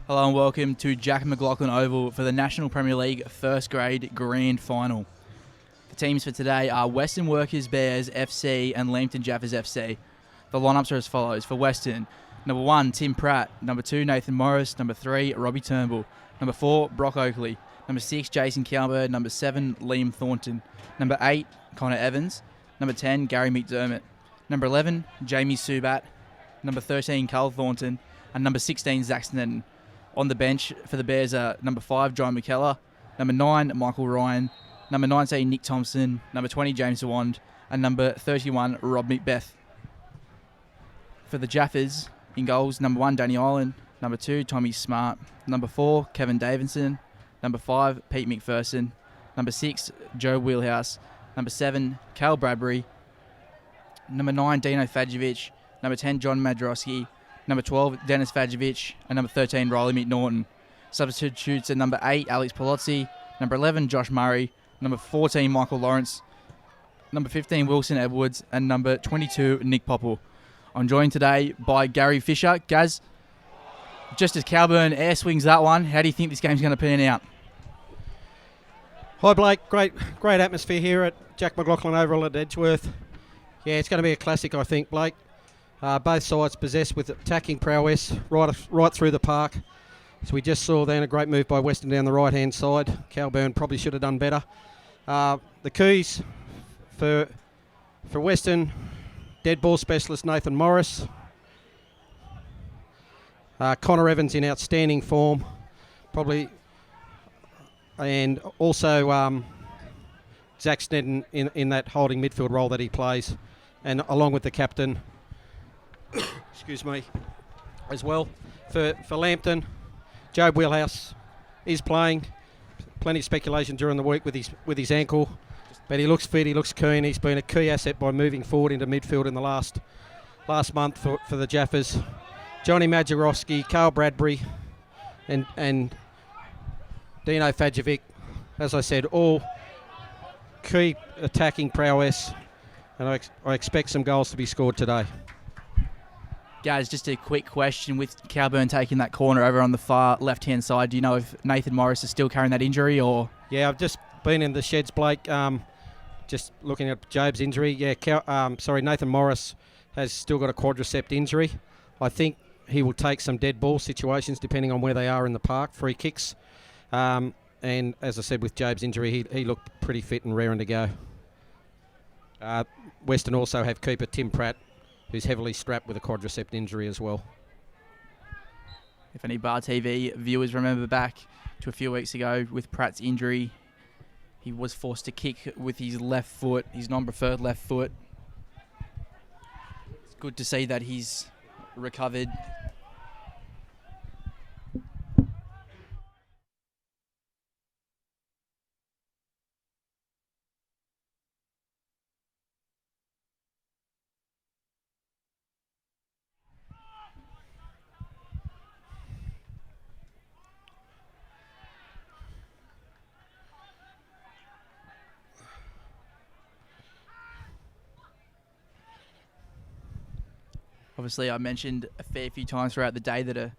Hello and welcome to Jack McLaughlin Oval for the National Premier League First Grade Grand Final. The teams for today are Weston Workers Bears FC and Lambton Jaffas FC. The lineups are as follows. For Weston, number 1, Tim Pratt. Number 2, Nathan Morris. Number 3, Robbie Turnbull. Number 4, Brock Oakley. Number 6, Jason Cowbird. Number 7, Liam Thornton. Number 8, Connor Evans. Number 10, Gary McDermott. Number 11, Jamie Subat. Number 13, Carl Thornton. And number 16, Zach Snedden. On the bench for the Bears are number 5, John McKellar. Number 9, Michael Ryan. Number 19, Nick Thompson. Number 20, James Wand. And number 31, Rob McBeth. For the Jaffas, in goals, number 1, Danny Ireland. Number 2, Tommy Smart. Number 4, Kevin Davidson. Number 5, Pete McPherson. Number 6, Joe Wheelhouse. Number 7, Cal Bradbury. Number 9, Dino Fajovic. Number 10, John Madrowski. Number 12, Dennis Fajovic. And number 13, Riley McNaughton. Substitutes at number 8, Alex Palozzi. Number 11, Josh Murray. Number 14, Michael Lawrence. Number 15, Wilson Edwards. And number 22, Nick Popple. I'm joined today by Gary Fisher. Gaz, just as Calburn air swings that one, how do you think this game's going to pan out? Hi Blake, great atmosphere here at Jack McLaughlin Oval at Edgeworth. Yeah, it's going to be a classic, I think, Blake. Both sides possessed with attacking prowess right through the park. So we just saw then a great move by Weston down the right-hand side. Calburn probably should have done better. The keys for Weston, dead ball specialist Nathan Morris. Connor Evans in outstanding form, probably, and also Zach Snedden in that holding midfield role that he plays, and along with the captain, excuse me, as well. For Lambton, Joe Wheelhouse is playing. Plenty of speculation during the week with his ankle, but he looks fit, he looks keen. He's been a key asset by moving forward into midfield in the last month for the Jaffas. Johnny Majerowski, Carl Bradbury, and Dino Fajovic, as I said, all key attacking prowess, and I expect some goals to be scored today. Guys, just a quick question. With Calburn taking that corner over on the far left-hand side, do you know if Nathan Morris is still carrying that injury? Or Yeah, I've just been in the sheds, Blake, just looking at Job's injury. Yeah, Nathan Morris has still got a quadricep injury. I think he will take some dead ball situations depending on where they are in the park, free kicks. And as I said, with Job's injury, he looked pretty fit and raring to go. Weston also have keeper Tim Pratt, who's heavily strapped with a quadricep injury as well. if any Bar TV viewers remember back to a few weeks ago with Pratt's injury, he was forced to kick with his left foot, his non-preferred left foot. It's good to see that he's recovered. Obviously, I mentioned a fair few times throughout the day that a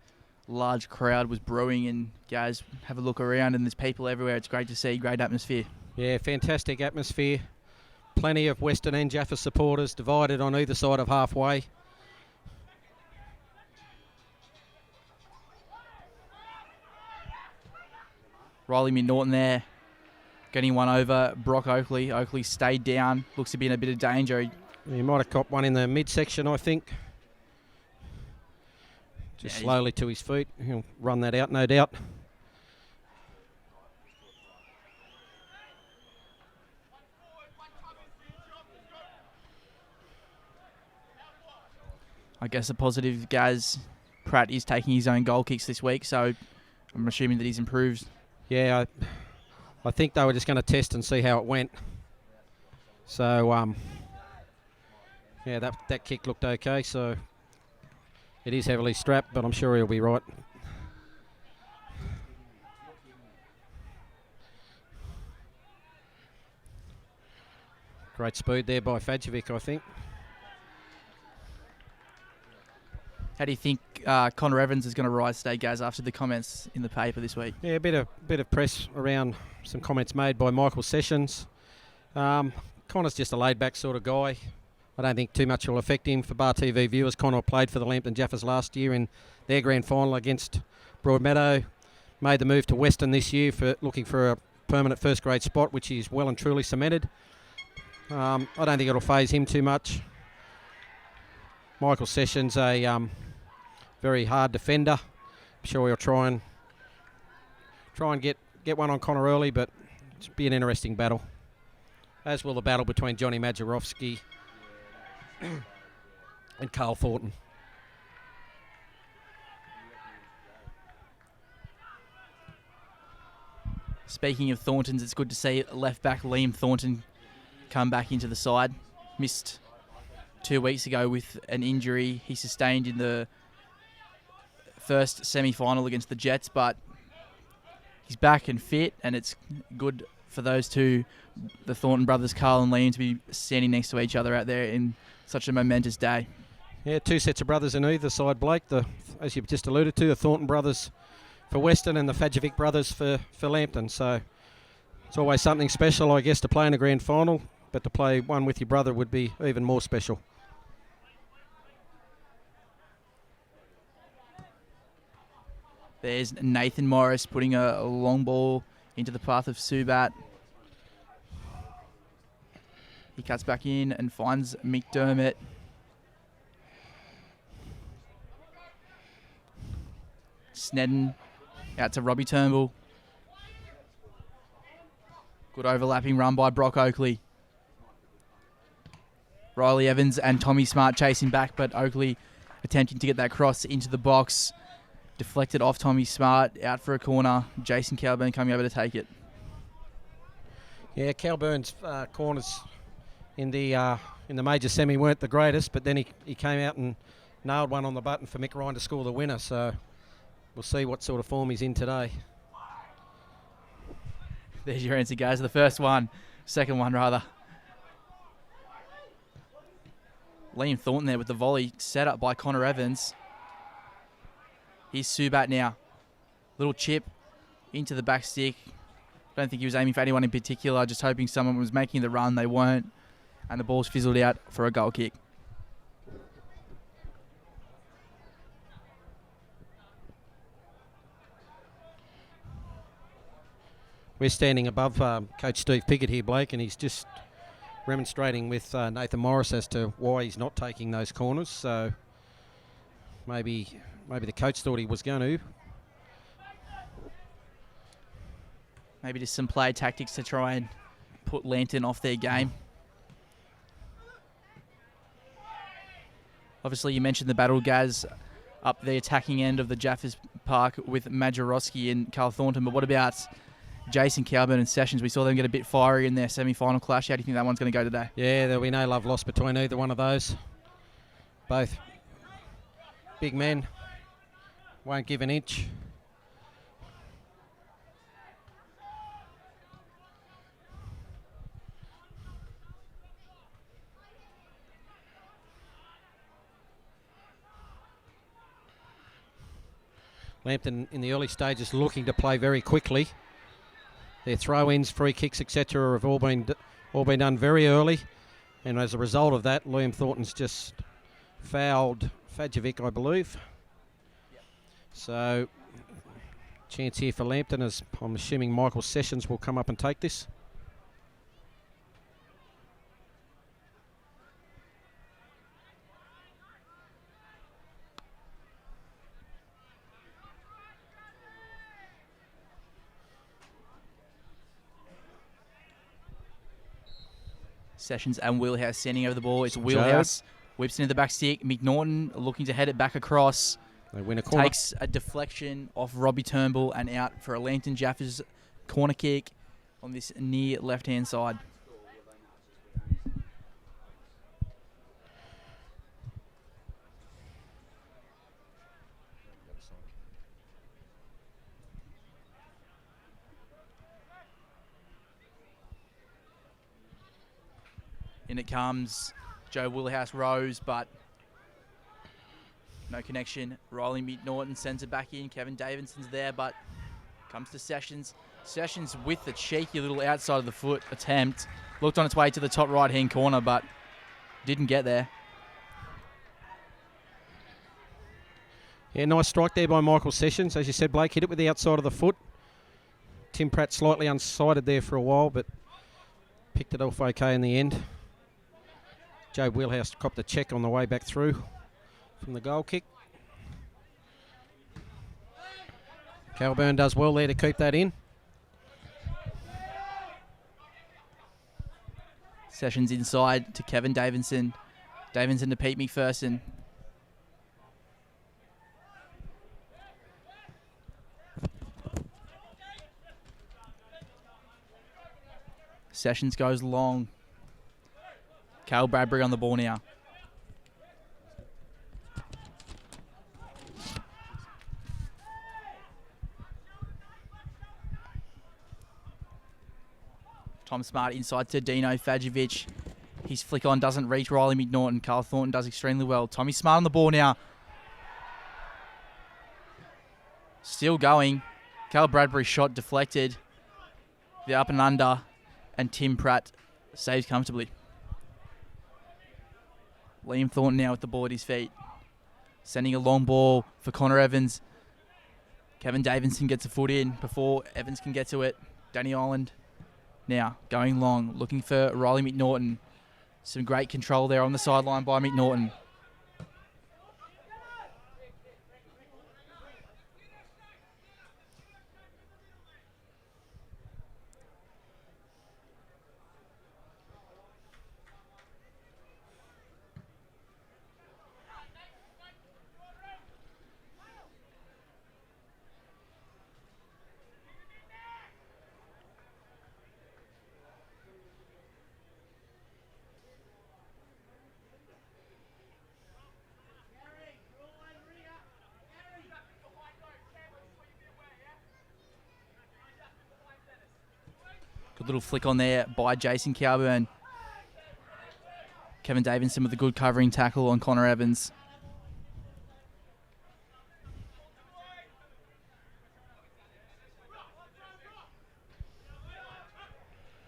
large crowd was brewing, and guys, have a look around and there's people everywhere. It's great to see, great atmosphere. Yeah, fantastic atmosphere. Plenty of Western and Jaffas supporters divided on either side of halfway. Riley McNaughton there, getting one over Brock Oakley. Oakley stayed down, looks to be in a bit of danger. He might have copped one in the midsection, I think. Just slowly to his feet. He'll run that out, no doubt. I guess a positive, Gaz, Pratt is taking his own goal kicks this week, so I'm assuming that he's improved. Yeah, I think they were just going to test and see how it went. So, yeah, that kick looked okay, so it is heavily strapped, but I'm sure he'll be right. Great speed there by Fajovic, I think. How do you think Connor Evans is going to rise today, Gaz, after the comments in the paper this week? Yeah, a bit of press around some comments made by Michael Sessions. Connor's just a laid-back sort of guy. I don't think too much will affect him. For Bar TV viewers, Connor played for the Lambton Jaffas last year in their grand final against Broadmeadow. Made the move to Weston this year for looking for a permanent first-grade spot, which he's well and truly cemented. I don't think it'll faze him too much. Michael Sessions, a very hard defender. I'm sure he'll try and get one on Connor early, but it'll be an interesting battle. As will the battle between Johnny Majerowski and Carl Thornton. Speaking of Thorntons, it's good to see left back Liam Thornton come back into the side. Missed 2 weeks ago with an injury he sustained in the first semi-final against the Jets, but he's back and fit, and it's good for those two, the Thornton brothers, Carl and Liam, to be standing next to each other out there in such a momentous day. Yeah, two sets of brothers in either side, Blake. As you've just alluded to, the Thornton brothers for Weston and the Fajovic brothers for Lambton. So it's always something special, I guess, to play in a grand final, but to play one with your brother would be even more special. There's Nathan Morris putting a long ball into the path of Subat. He cuts back in and finds McDermott. Snedden out to Robbie Turnbull. Good overlapping run by Brock Oakley. Riley Evans and Tommy Smart chasing back, but Oakley attempting to get that cross into the box. Deflected off Tommy Smart, out for a corner. Jason Calburn coming over to take it. Yeah, Calburn's corners in the major semi weren't the greatest, but then he came out and nailed one on the button for Mick Ryan to score the winner. So we'll see what sort of form he's in today. There's your answer, guys. The first one, second one rather. Liam Thornton there with the volley set up by Connor Evans. Here's Subat now. Little chip into the back stick. Don't think he was aiming for anyone in particular, just hoping someone was making the run. They weren't. And the ball's fizzled out for a goal kick. We're standing above Coach Steve Pickett here, Blake, and he's just remonstrating with Nathan Morris as to why he's not taking those corners. So maybe the coach thought he was going to. Maybe just some play tactics to try and put Lambton off their game. Obviously, you mentioned the battle, Gaz, up the attacking end of the Jaffas Park with Majerowski and Carl Thornton. But what about Jason Calburn and Sessions? We saw them get a bit fiery in their semi-final clash. How do you think that one's going to go today? Yeah, there'll be no love lost between either one of those. Both big men, won't give an inch. Lambton in the early stages looking to play very quickly. Their throw-ins, free kicks, etc. have all been done very early, and as a result of that, Liam Thornton's just fouled Fajovic, I believe. Yep. So, chance here for Lambton, as I'm assuming Michael Sessions will come up and take this. Sessions and Wheelhouse sending over the ball. It's Wheelhouse. Whips into the back stick. McNaughton looking to head it back across. They win a corner. Takes a deflection off Robbie Turnbull and out for a Lambton Jaffas corner kick on this near left-hand side. In it comes. Joe Wheelhouse rose, but No connection. Riley McNaughton sends it back in. Kevin Davidson's there, but comes to Sessions. Sessions with the cheeky little outside of the foot attempt. Looked on its way to the top right-hand corner, but didn't get there. Yeah, nice strike there by Michael Sessions. As you said, Blake, hit it with the outside of the foot. Tim Pratt slightly unsighted there for a while, but picked it off okay in the end. Joe Wheelhouse copped a check on the way back through from the goal kick. Calburn does well there to keep that in. Sessions inside to Kevin Davidson. Davidson to Pete McPherson. Sessions goes long. Cal Bradbury on the ball now. Tom Smart inside to Dino Fajovic. His flick on doesn't reach Riley McNaughton. Carl Thornton does extremely well. Tommy Smart on the ball now. Still going. Cal Bradbury shot deflected. The up and under. And Tim Pratt saves comfortably. Liam Thornton now with the ball at his feet. Sending a long ball for Connor Evans. Kevin Davidson gets a foot in before Evans can get to it. Danny Island now going long, looking for Riley McNaughton. Some great control there on the sideline by McNaughton. Good little flick on there by Jason Calburn. Kevin Davidson with a good covering tackle on Connor Evans.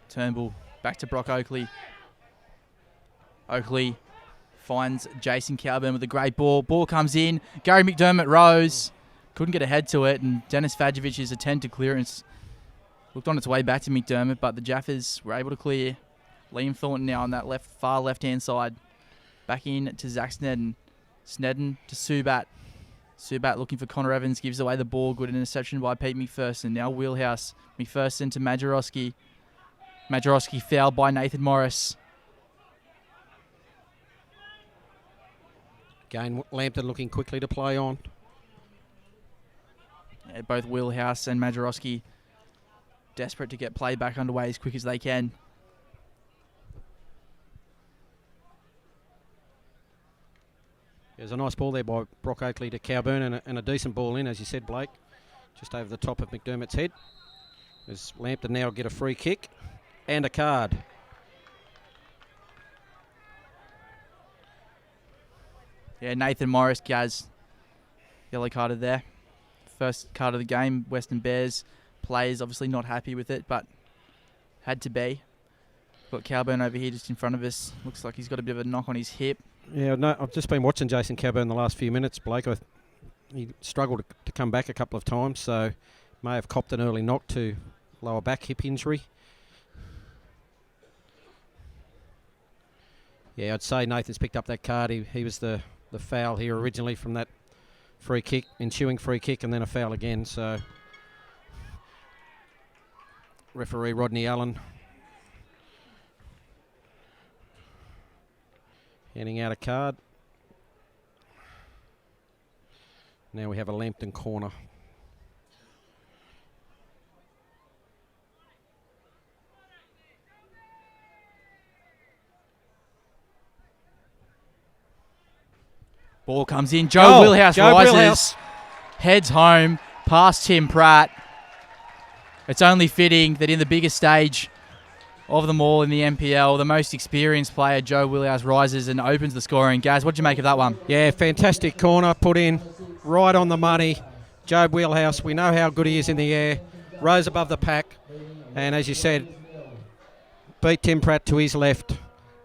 Turnbull back to Brock Oakley. Oakley finds Jason Calburn with a great ball. Ball comes in. Gary McDermott rose. Couldn't get ahead to it. And Dennis Fajovic's attempted clearance looked on its way back to McDermott, but the Jaffas were able to clear. Liam Thornton now on that far left-hand side. Back in to Zach Snedden. Snedden to Subat. Subat looking for Connor Evans. Gives away the ball. Good interception by Pete McPherson. Now Wheelhouse. McPherson to Majorowski. Majorowski fouled by Nathan Morris. Again, Lambton looking quickly to play on. Yeah, both Wheelhouse and Majorowski desperate to get play back underway as quick as they can. There's a nice ball there by Brock Oakley to Calburn and a decent ball in, as you said, Blake, just over the top of McDermott's head. As Lambton now get a free kick and a card. Yeah, Nathan Morris, Gaz, yellow carded there. First card of the game, Western Bears. Players obviously not happy with it, but had to be. Got Calburn over here just in front of us. Looks like he's got a bit of a knock on his hip. Yeah, no, I've just been watching Jason Calburn the last few minutes, Blake. He struggled to come back a couple of times, so may have copped an early knock to lower back hip injury. Yeah, I'd say Nathan's picked up that card. He was the foul here originally from that free kick, ensuing free kick, and then a foul again, so referee Rodney Allen handing out a card. Now we have a Lambton corner. Ball comes in. Joe Wheelhouse rises. Wheelhouse. Heads home past Tim Pratt. It's only fitting that in the biggest stage of them all in the NPL, the most experienced player, Joe Willhouse, rises and opens the scoring. Gaz, what did you make of that one? Yeah, fantastic corner put in, right on the money. Joe Wheelhouse, we know how good he is in the air, rose above the pack, and as you said, beat Tim Pratt to his left,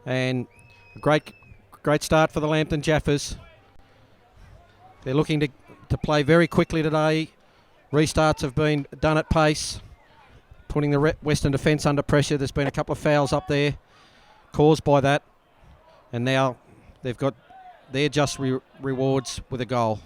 and a great start for the Lambton Jaffas. They're looking to play very quickly today. Restarts have been done at pace, putting the Western defence under pressure. There's been a couple of fouls up there caused by that, and now they've got their just rewards with a goal.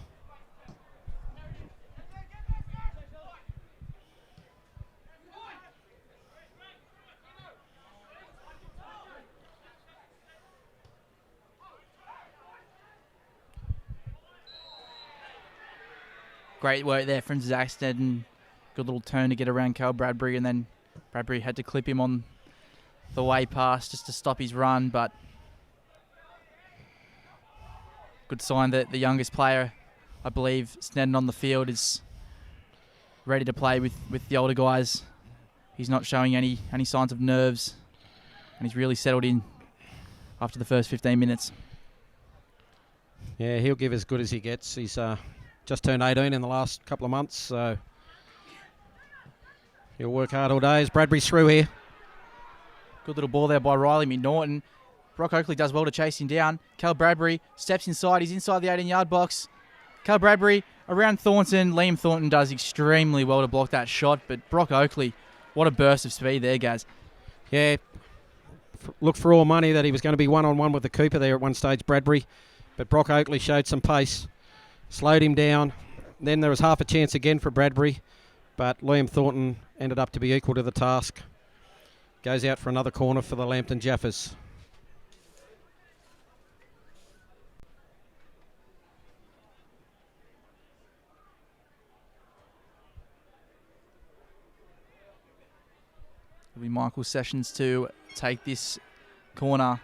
Great work there from Zach Snedden. Good little turn to get around Cal Bradbury, and then Bradbury had to clip him on the way past just to stop his run, but good sign that the youngest player, I believe, Snedden on the field, is ready to play with the older guys. He's not showing any signs of nerves, and he's really settled in after the first 15 minutes. Yeah, he'll give as good as he gets. He's just turned 18 in the last couple of months, so he'll work hard all day as Bradbury's through here. Good little ball there by Riley McNaughton. Brock Oakley does well to chase him down. Cal Bradbury steps inside. He's inside the 18-yard box. Cal Bradbury around Thornton. Liam Thornton does extremely well to block that shot, but Brock Oakley, what a burst of speed there, Gaz. Yeah, looked for all money that he was going to be one-on-one with the Cooper there at one stage, Bradbury, but Brock Oakley showed some pace. Slowed him down. Then there was half a chance again for Bradbury, but Liam Thornton ended up to be equal to the task. Goes out for another corner for the Lambton Jaffas. It'll be Michael Sessions to take this corner.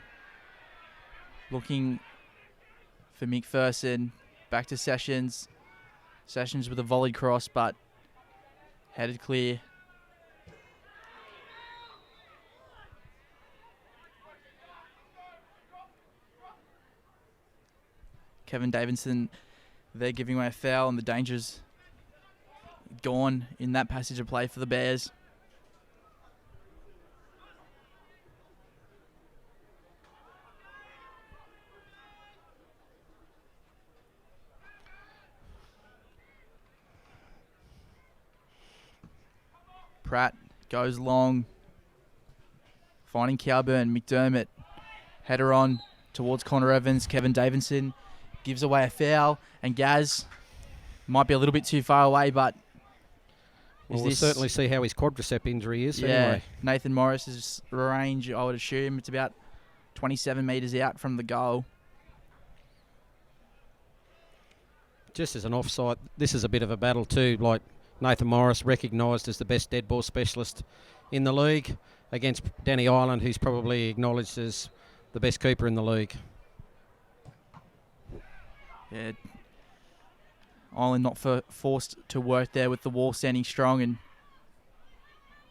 Looking for McPherson. Back to Sessions. Sessions with a volleyed cross, but headed clear. Kevin Davidson, they're giving away a foul, and the danger's gone in that passage of play for the Bears. Pratt goes long, finding Cowburn. McDermott, header on towards Connor Evans. Kevin Davidson gives away a foul, and Gaz might be a little bit too far away, but we'll certainly see how his quadricep injury is. Yeah, anyway. Nathan Morris's range, I would assume it's about 27 metres out from the goal. Just as an offside, this is a bit of a battle too. Like Nathan Morris, recognised as the best dead ball specialist in the league, against Danny Ireland, who's probably acknowledged as the best keeper in the league. Yeah, Ireland not forced to work there with the wall standing strong and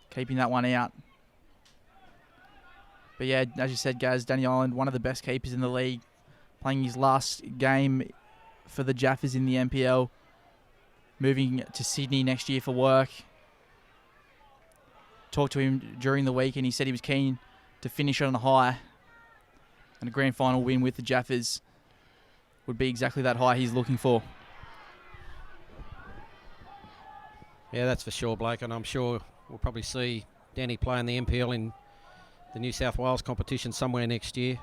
keeping that one out. But yeah, as you said, Gaz, Danny Ireland, one of the best keepers in the league, playing his last game for the Jaffas in the NPL, moving to Sydney next year for work. Talked to him during the week and he said he was keen to finish on a high, and a grand final win with the Jaffas would be exactly that high he's looking for. Yeah, that's for sure, Blake, and I'm sure we'll probably see Danny play in the NPL in the New South Wales competition somewhere next year.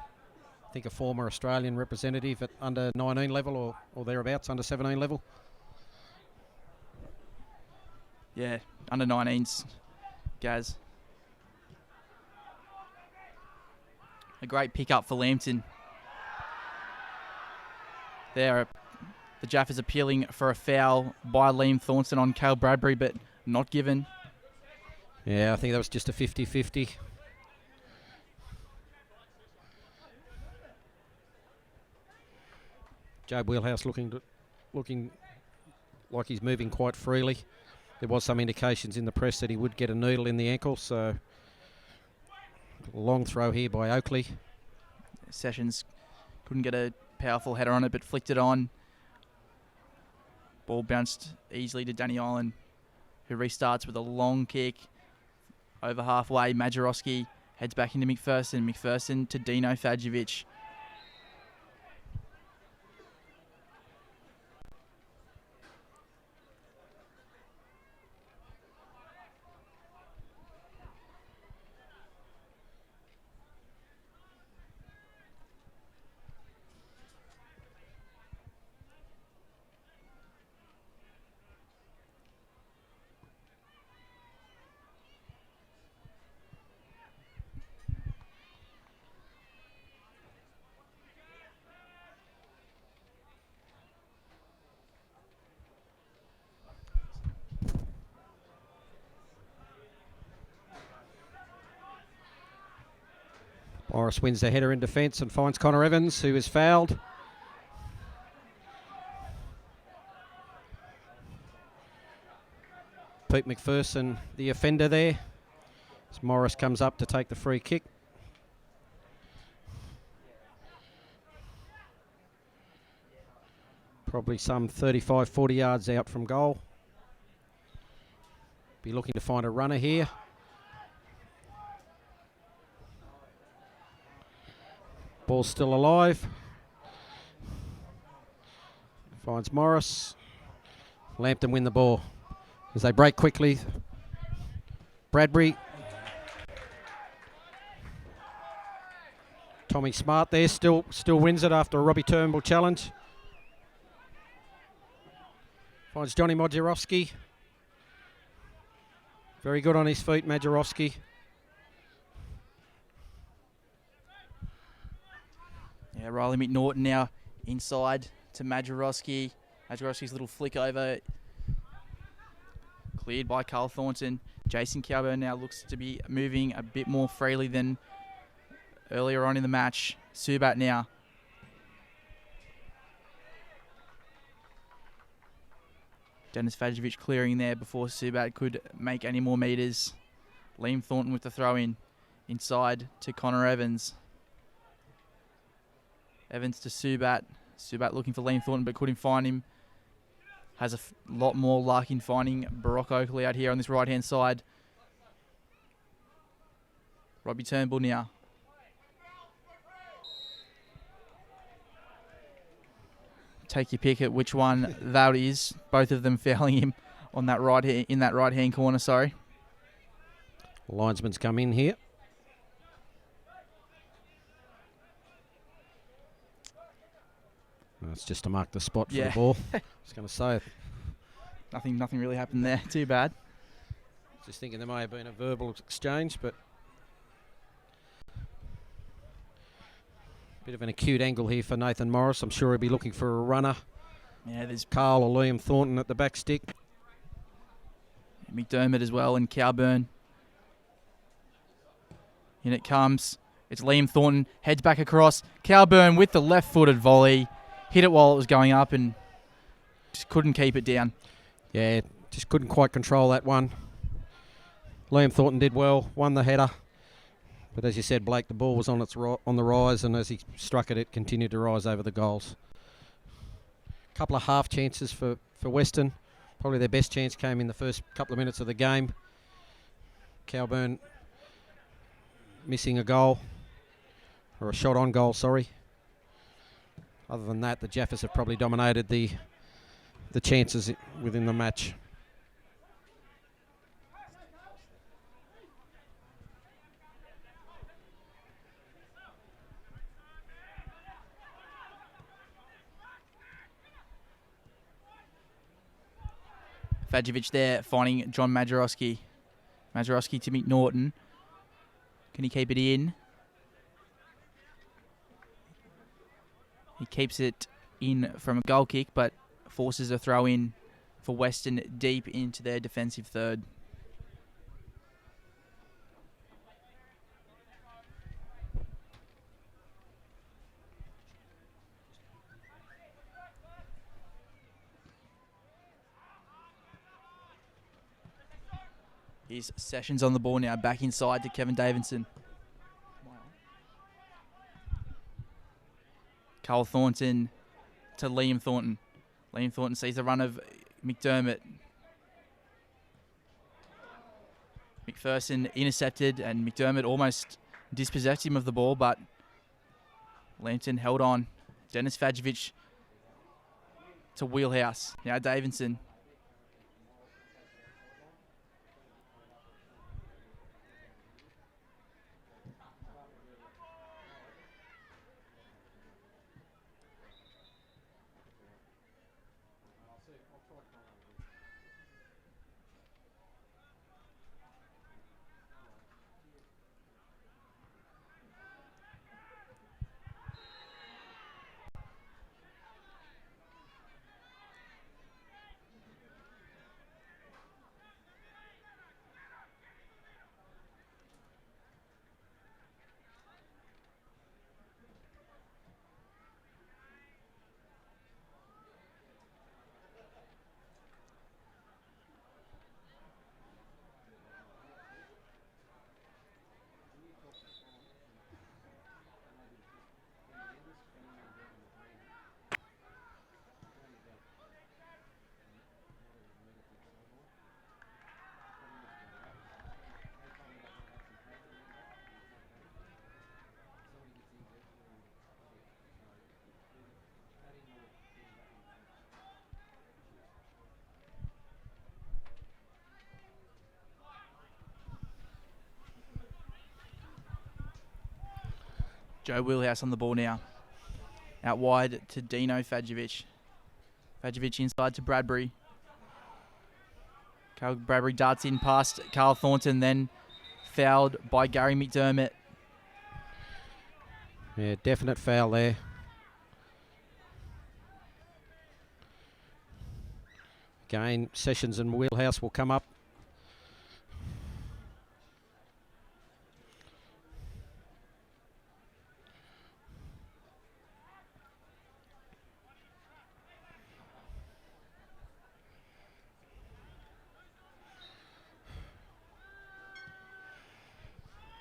I think a former Australian representative at under 19 level or thereabouts, under 17 level. Yeah, under 19s, Gaz. A great pickup for Lambton. There, the Jaffas appealing for a foul by Liam Thornton on Cal Bradbury, but not given. Yeah, I think that was just a 50-50. Joe Wheelhouse looking like he's moving quite freely. There was some indications in the press that he would get a needle in the ankle, so Long throw here by Oakley. Sessions couldn't get a powerful header on it, but flicked it on. Ball bounced easily to Danny Island, who restarts with a long kick. Over halfway, Majorowski heads back into McPherson. McPherson to Dino Fadjevic. Morris wins the header in defence and finds Connor Evans, who is fouled. Pete McPherson, the offender there, as Morris comes up to take the free kick. Probably some 35, 40 yards out from goal. Be looking to find a runner here. Ball's still alive. Finds Morris. Lambton win the ball as they break quickly. Bradbury. Tommy Smart there still wins it after a Robbie Turnbull challenge. Finds Johnny Majorowski. Very good on his feet, Majorowski. Yeah, Riley McNaughton now inside to Majorowski. Majorowski's little flick over. Cleared by Carl Thornton. Jason Cowburn now looks to be moving a bit more freely than earlier on in the match. Subat now. Dennis Fadjevic clearing there before Subat could make any more metres. Liam Thornton with the throw in. Inside to Connor Evans. Evans to Subat. Subat looking for Liam Thornton but couldn't find him. Has a lot more luck in finding Baroque Oakley out here on this right-hand side. Robbie Turnbull now. Take your pick at which one that is. Both of them fouling him on that in that right-hand corner, sorry. Linesman's come in here. That's just to mark the spot for the ball. I was going to say it. Nothing really happened there. Too bad. Just thinking there may have been a verbal exchange, but bit of an acute angle here for Nathan Morris. I'm sure he'll be looking for a runner. Yeah, there's Carl or Liam Thornton at the back stick. McDermott as well and Cowburn. In it comes. It's Liam Thornton. Heads back across. Cowburn with the left-footed volley. Hit it while it was going up and just couldn't keep it down. Yeah, just couldn't quite control that one. Liam Thornton did well, won the header. But as you said, Blake, the ball was on the rise, and as he struck it, it continued to rise over the goals. A couple of half chances for Weston. Probably their best chance came in the first couple of minutes of the game. Cowburn missing a goal, or a shot on goal, sorry. Other than that, the Jaffas have probably dominated the chances within the match. Fadjevic there finding John Majorowski. Majorowski to McNaughton. Can he keep it in? He keeps it in from a goal kick, but forces a throw in for Weston deep into their defensive third. Here's Sessions on the ball now, back inside to Kevin Davidson. Cole Thornton to Liam Thornton. Liam Thornton sees the run of McDermott. McPherson intercepted, and McDermott almost dispossessed him of the ball, but Lambton held on. Dennis Fajovic to Wheelhouse. Now Davidson. Joe Wheelhouse on the ball now. Out wide to Dino Fajovic. Fajovic inside to Bradbury. Bradbury darts in past Carl Thornton, then fouled by Gary McDermott. Yeah, definite foul there. Again, Sessions and Wheelhouse will come up.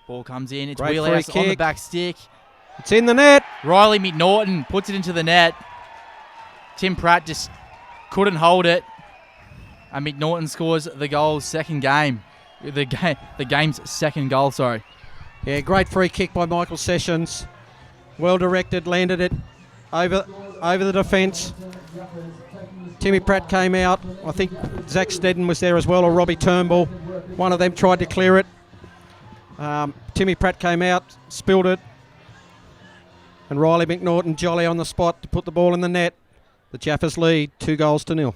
Ball comes in. It's Great Wheelhouse free on the kick. back stick. It's in the net. Riley McNaughton puts it into the net. Tim Pratt just couldn't hold it. And McNaughton scores the goal, second game. The game's second goal, sorry. Yeah, great free kick by Michael Sessions. Well directed, landed it over the defence. Timmy Pratt came out. I think Zach Snedden was there as well, or Robbie Turnbull. One of them tried to clear it. Timmy Pratt came out, spilled it. And Riley McNaughton jolly on the spot to put the ball in the net. The Jaffas lead 2-0.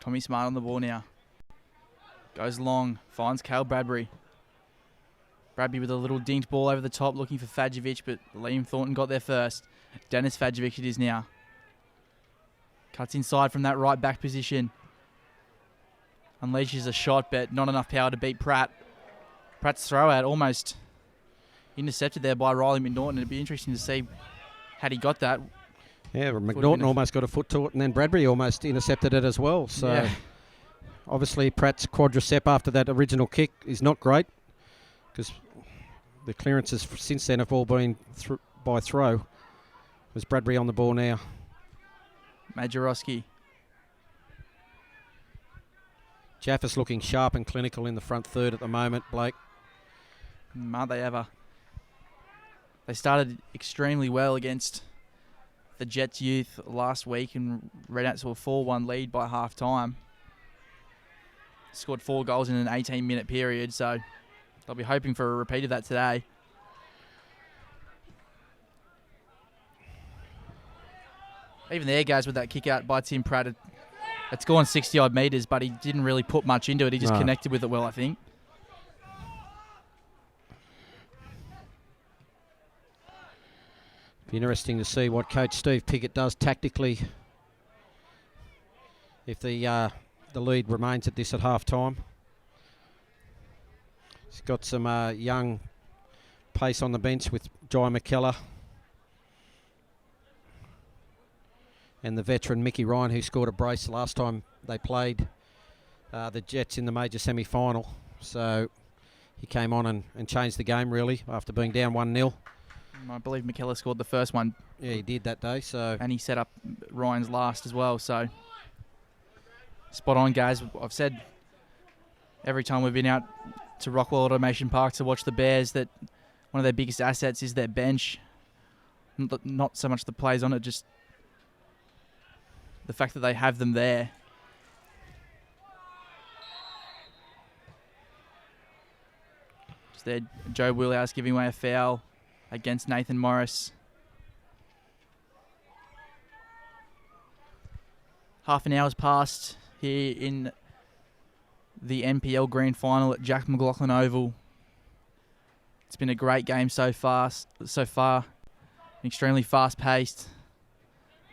Tommy Smart on the ball now. Goes long, finds Cale Bradbury. Bradbury with a little dinked ball over the top, looking for Fajovic, but Liam Thornton got there first. Dennis Fajovic it is now. Cuts inside from that right back position. Unleashes a shot, but not enough power to beat Pratt. Pratt's throw out almost intercepted there by Riley McNaughton. It'd be interesting to see had he got that. Yeah, McNaughton almost got a foot to it, and then Bradbury almost intercepted it as well. So yeah. Obviously Pratt's quadricep after that original kick is not great, because the clearances since then have all been by throw. There's Bradbury on the ball now. Majorowski. Jaffas looking sharp and clinical in the front third at the moment, Blake. Aren't they ever? They started extremely well against the Jets youth last week and ran out to a 4-1 lead by half time. Scored 4 goals in an 18-minute period, so they'll be hoping for a repeat of that today. Even there goes with that kick out by Tim Pratt. It's gone 60-odd metres, but he didn't really put much into it. He just connected with it well, I think. Be interesting to see what Coach Steve Piggott does tactically if the lead remains at this at half time. He's got some young pace on the bench with Jai McKellar and the veteran Mickey Ryan, who scored a brace last time they played the Jets in the major semi-final. So he came on and changed the game really after being down 1-0. I believe McKellar scored the first one. Yeah, he did that day. So and he set up Ryan's last as well. So spot on, guys. I've said every time we've been out to Rockwell Automation Park to watch the Bears that one of their biggest assets is their bench. Not so much the plays on it, just the fact that they have them there. Just there, Joe Wheelhouse giving away a foul against Nathan Morris. Half an hour's passed here in the NPL Grand Final at Jack McLaughlin Oval. It's been a great game so far. Extremely fast-paced.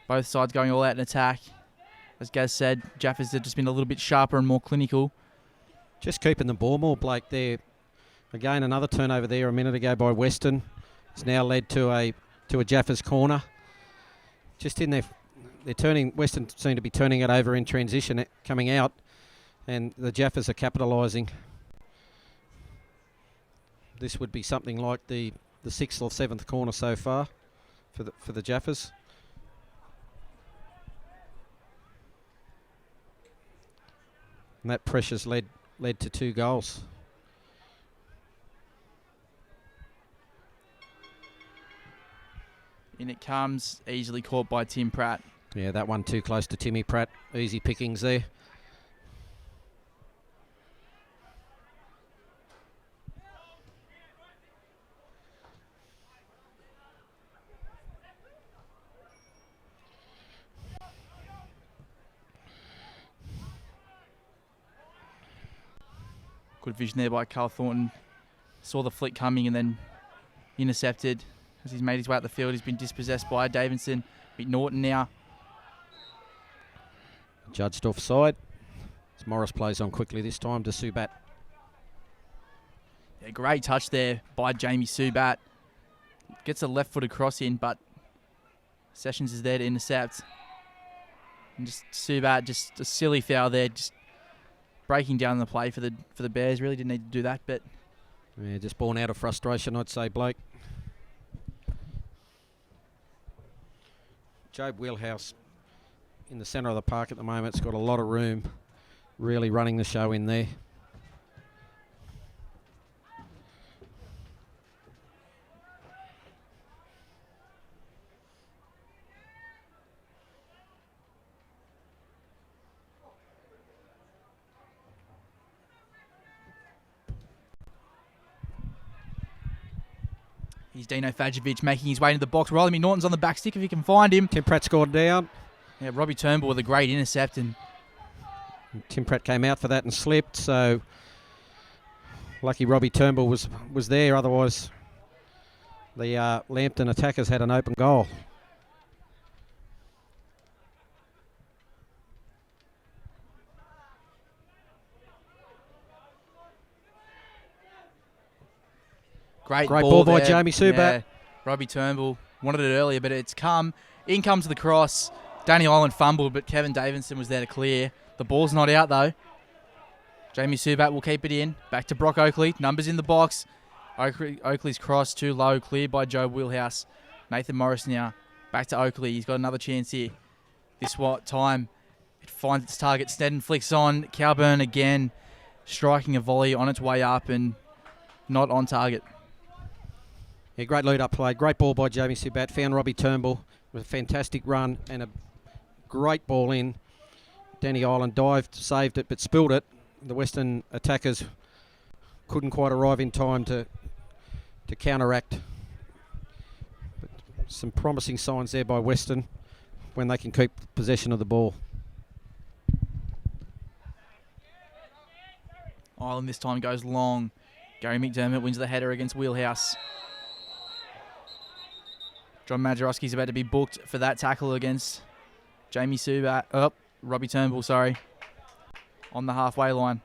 Both sides going all out in attack. As Gaz said, Jaffas have just been a little bit sharper and more clinical. Just keeping the ball more, Blake, there. Again, another turnover there a minute ago by Weston. It's now led to a Jaffas corner. Just in there, they're turning. Weston seem to be turning it over in transition, coming out, and the Jaffas are capitalising. This would be something like the 6th or 7th corner so far for the Jaffas. And that pressure's led to 2 goals. In it comes, easily caught by Tim Pratt. Yeah, that one too close to Timmy Pratt. Easy pickings there. Good vision there by Carl Thornton. Saw the flick coming and then intercepted. As he's made his way up the field, he's been dispossessed by Davidson. Norton now. Judged offside. As Morris plays on quickly this time to Subat. Yeah, great touch there by Jamie Subat. Gets a left-footed cross in, but Sessions is there to intercept. And just Subat, just a silly foul there, just breaking down the play for the Bears. Really didn't need to do that, but yeah, just born out of frustration, I'd say, Blake. Job Wheelhouse in the centre of the park at the moment. It's got a lot of room, really running the show in there. Here's Dino Fajovic making his way into the box. Riley Norton's on the back stick if he can find him. Tim Pratt scored down. Yeah, Robbie Turnbull with a great intercept. And Tim Pratt came out for that and slipped, so lucky Robbie Turnbull was there. Otherwise, the Lambton attackers had an open goal. Great ball by there. Jamie Subat. Yeah, Robbie Turnbull wanted it earlier, but it's come. In comes the cross. Danny Island fumbled, but Kevin Davidson was there to clear. The ball's not out, though. Jamie Subat will keep it in. Back to Brock Oakley. Numbers in the box. Oakley's cross too low. Cleared by Joe Wheelhouse. Nathan Morris now. Back to Oakley. He's got another chance here. This time, it finds its target. Sneddon flicks on. Cowburn again. Striking a volley on its way up and not on target. Yeah, great lead-up play. Great ball by Jamie Subat. Found Robbie Turnbull with a fantastic run and a great ball in. Danny Island dived, saved it, but spilled it. The Western attackers couldn't quite arrive in time to counteract. But some promising signs there by Western when they can keep possession of the ball. Island this time goes long. Gary McDermott wins the header against Wheelhouse. John Majerowski's about to be booked for that tackle against Robbie Turnbull, sorry, on the halfway line.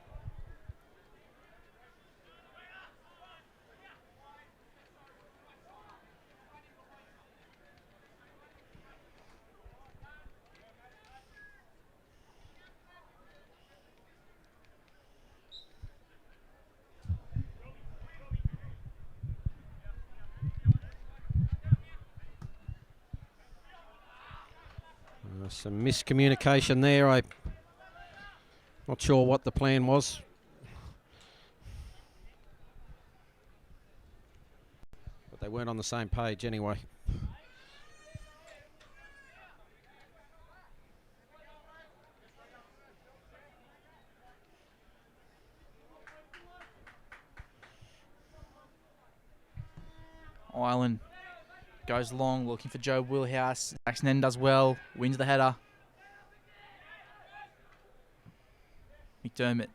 Some miscommunication there. I'm not sure what the plan was. But they weren't on the same page anyway. Ireland goes long, looking for Joe Willhouse. Jackson does well, wins the header. McDermott.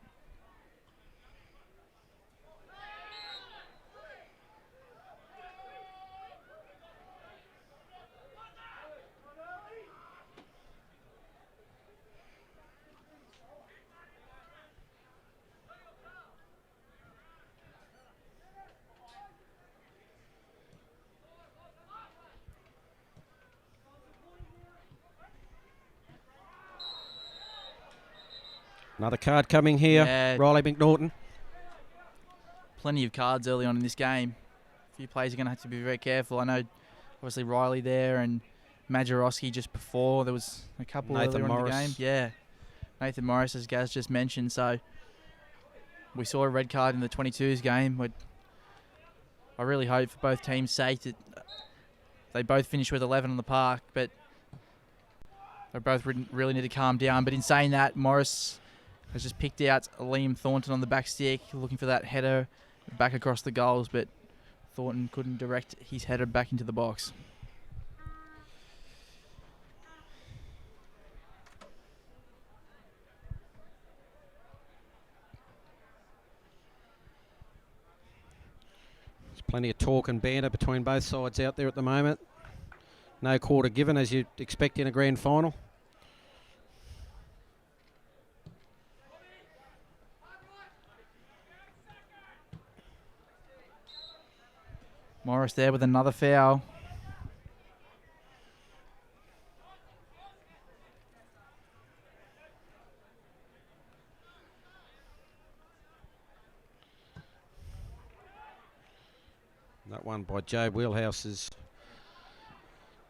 Another card coming here. Yeah. Riley McNaughton. Plenty of cards early on in this game. A few players are going to have to be very careful. I know, obviously, Riley there and Majerowski just before. There was a couple Nathan earlier on in the Morris. game. Yeah. Nathan Morris, as Gaz just mentioned. So we saw a red card in the 22s game. I really hope for both teams' sake that they both finish with 11 on the park, but they both really need to calm down. But in saying that, Morris has just picked out Liam Thornton on the back stick, looking for that header back across the goals, but Thornton couldn't direct his header back into the box. There's plenty of talk and banter between both sides out there at the moment. No quarter given, as you'd expect in a grand final. Morris there with another foul. That one by Joe Wheelhouse has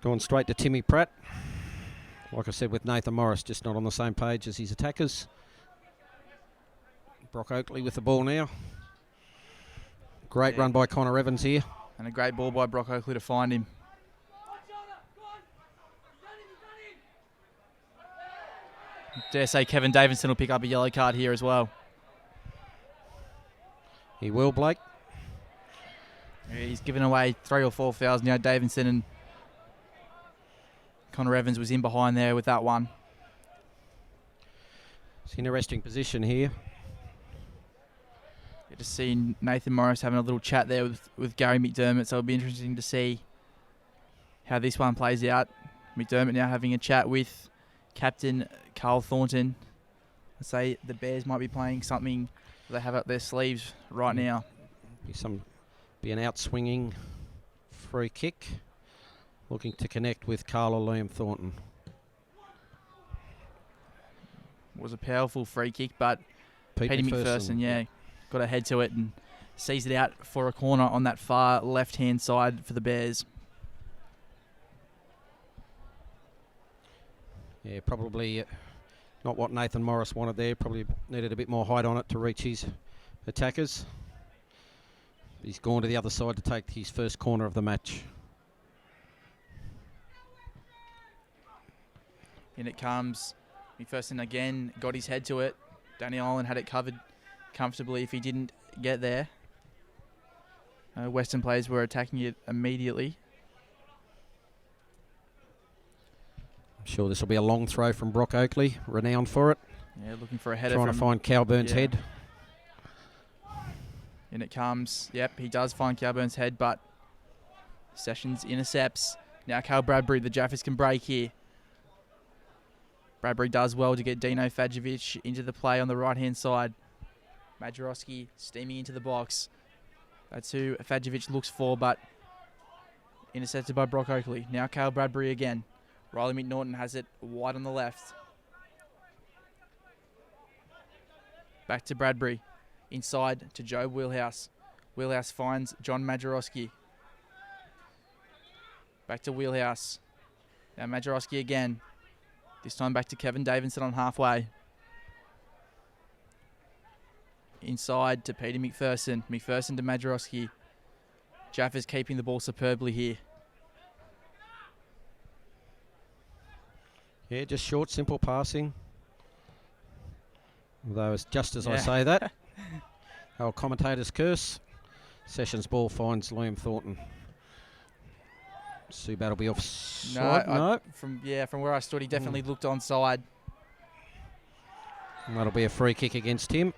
gone straight to Timmy Pratt. Like I said, with Nathan Morris just not on the same page as his attackers. Brock Oakley with the ball now. Great run by Connor Evans here. And a great ball by Brock Oakley to find him. Dare say Kevin Davidson will pick up a yellow card here as well. He will, Blake. He's given away 3 or 4 fouls now, Davidson, and Connor Evans was in behind there with that one. It's an interesting position here. Just seeing Nathan Morris having a little chat there with Gary McDermott, so it'll be interesting to see how this one plays out. McDermott now having a chat with Captain Carl Thornton. I'd say the Bears might be playing something they have up their sleeves right now. Be an out-swinging free kick. Looking to connect with Carla Liam Thornton. Was a powerful free kick, but Peter McPherson, got a head to it and sees it out for a corner on that far left-hand side for the Bears. Yeah, probably not what Nathan Morris wanted there. Probably needed a bit more height on it to reach his attackers. He's gone to the other side to take his first corner of the match. In it comes. McPherson again got his head to it. Danny Allen had it covered comfortably if he didn't get there. Weston players were attacking it immediately. I'm sure this will be a long throw from Brock Oakley, renowned for it. Yeah, looking for a header. Trying to find Calburn's head. In it comes. Yep, he does find Calburn's head, but Sessions intercepts. Now Cal Bradbury, the Jaffas can break here. Bradbury does well to get Dino Fajovic into the play on the right-hand side. Majorowski steaming into the box. That's who Fajovic looks for, but intercepted by Brock Oakley. Now Cal Bradbury again. Riley McNaughton has it wide on the left. Back to Bradbury. Inside to Joe Wheelhouse. Wheelhouse finds John Majorowski. Back to Wheelhouse. Now Majorowski again. This time back to Kevin Davidson on halfway. Inside to Peter McPherson. McPherson to Majorowski. Jaffas keeping the ball superbly here. Yeah, just short, simple passing. Although it's just as I say that, our commentator's curse. Sessions ball finds Liam Thornton. Subat will be offside. No. From where I stood, he definitely looked onside. And that'll be a free kick against him.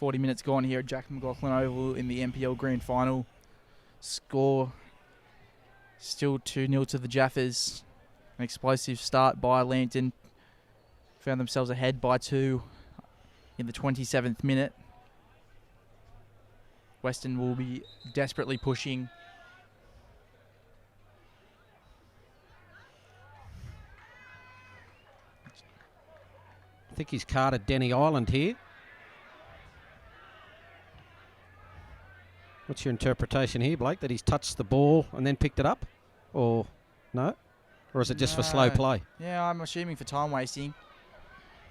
.40 minutes gone here at Jack McLaughlin Oval in the NPL Grand Final. Score still 2-0 to the Jaffas. An explosive start by Lambton. Found themselves ahead by 2 in the 27th minute. Weston will be desperately pushing. I think he's carded Denny Island here. What's your interpretation here, Blake? That he's touched the ball and then picked it up? Or no? Or is it just for slow play? Yeah, I'm assuming for time wasting.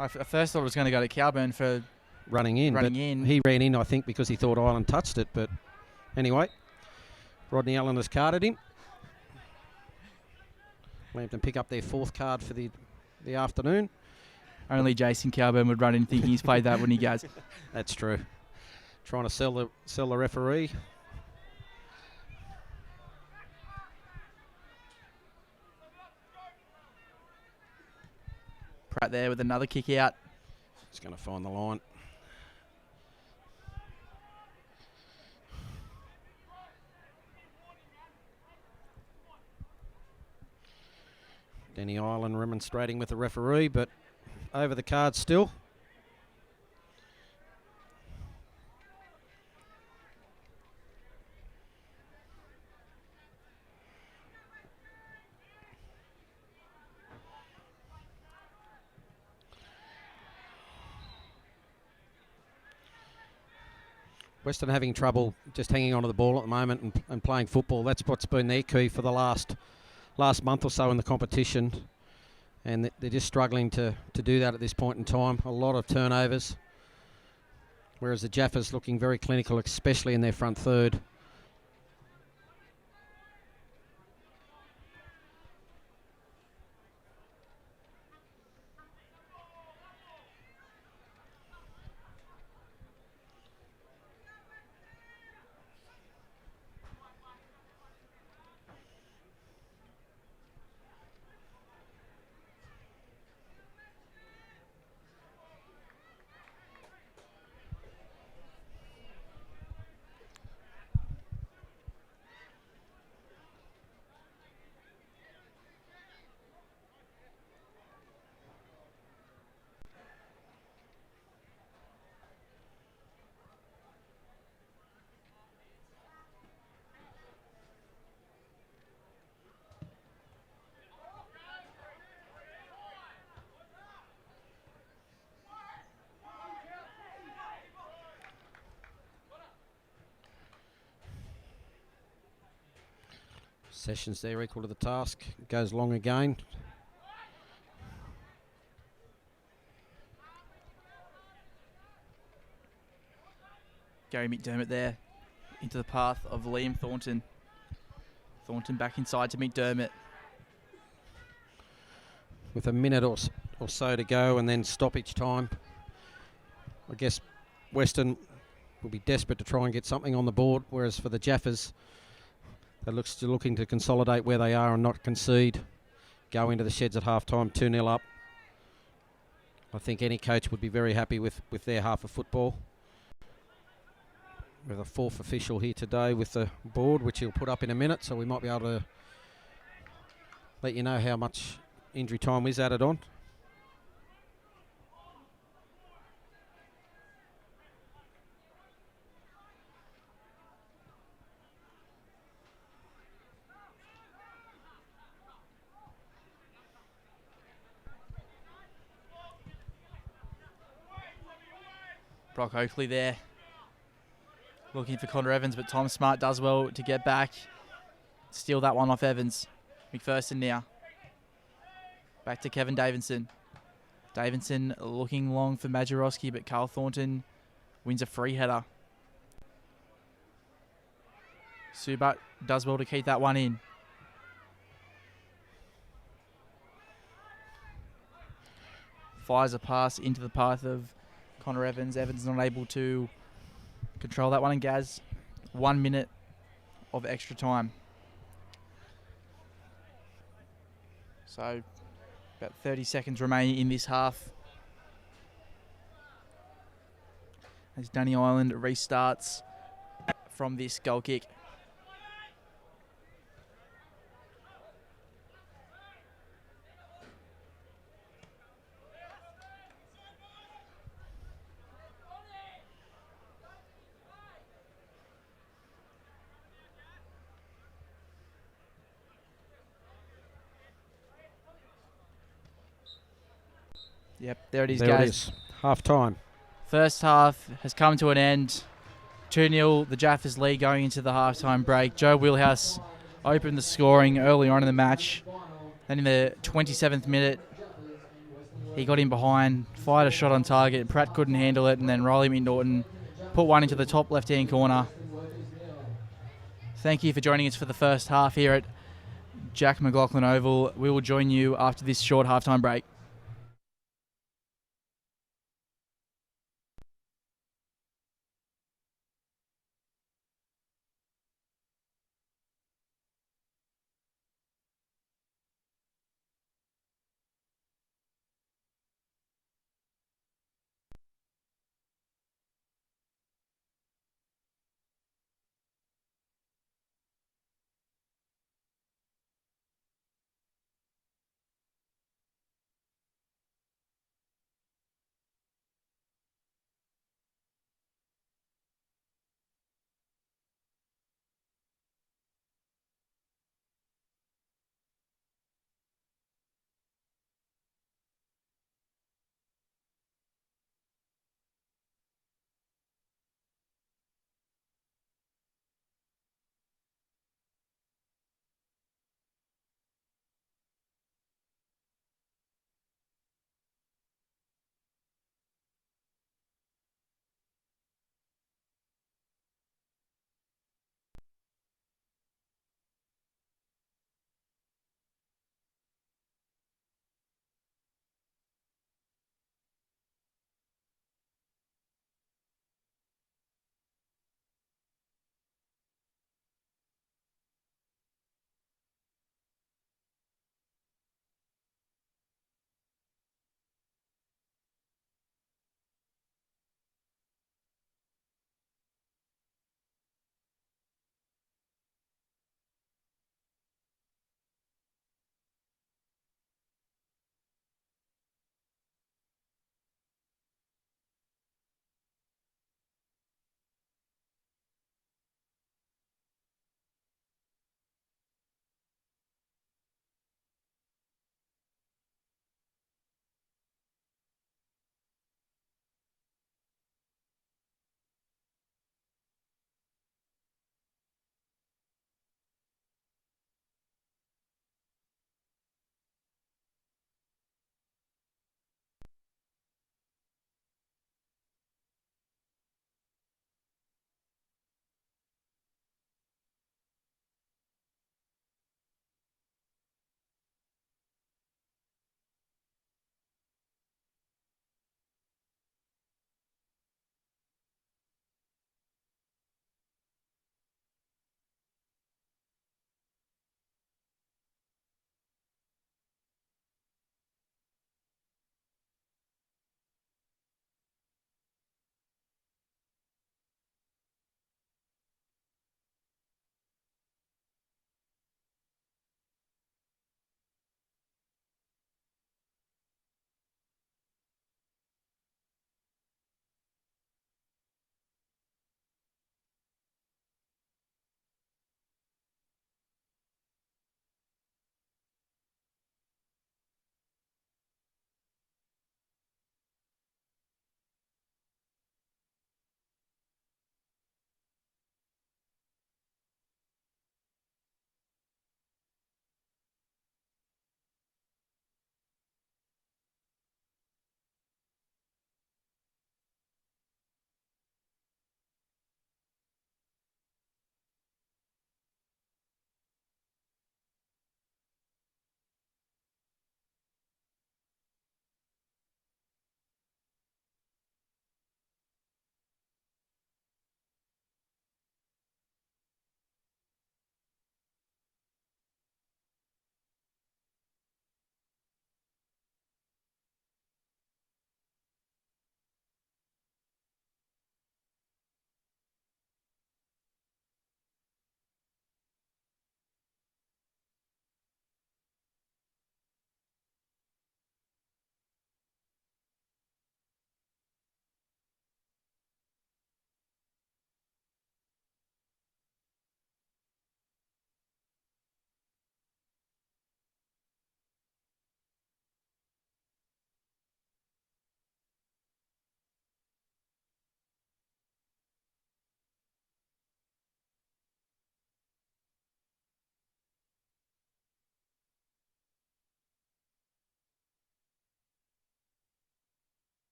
I first thought it was going to go to Calburn for running in. He ran in, I think, because he thought Ireland touched it. But anyway, Rodney Allen has carded him. Lambton pick up their 4th card for the afternoon. Only Jason Calburn would run in thinking he's played that when he goes. That's true. Trying to sell the referee. Pratt there with another kick out. He's going to find the line. Denny Island remonstrating with the referee, but over the card still. Weston having trouble just hanging onto the ball at the moment and playing football. That's what's been their key for the last month or so in the competition. And they're just struggling to do that at this point in time. A lot of turnovers. Whereas the Jaffas looking very clinical, especially in their front third. Sessions there equal to the task. Goes long again. Gary McDermott there into the path of Liam Thornton. Thornton back inside to McDermott. With a minute or so to go and then stoppage time. I guess Weston will be desperate to try and get something on the board, whereas for the Jaffas, they're still looking to consolidate where they are and not concede. Go into the sheds at half-time, 2-0 up. I think any coach would be very happy with their half of football. We have a fourth official here today with the board, which he'll put up in a minute, so we might be able to let you know how much injury time is added on. Brock Oakley there, looking for Connor Evans, but Tom Smart does well to get back. Steal that one off Evans. McPherson now. Back to Kevin Davidson. Davidson looking long for Majorowski, but Carl Thornton wins a free header. Subat does well to keep that one in. Fires a pass into the path of Connor Evans. Evans not able to control that one, and Gaz, 1 minute of extra time. So about 30 seconds remaining in this half. As Dunny Island restarts from this goal kick. Yep, there it is, there guys. It is. Half time. First half has come to an end. 2-0, the Jaffas lead going into the halftime break. Joe Wheelhouse opened the scoring early on in the match. Then in the 27th minute, he got in behind, fired a shot on target. Pratt couldn't handle it, and then Riley McNaughton put one into the top left-hand corner. Thank you for joining us for the first half here at Jack McLaughlin Oval. We will join you after this short halftime break.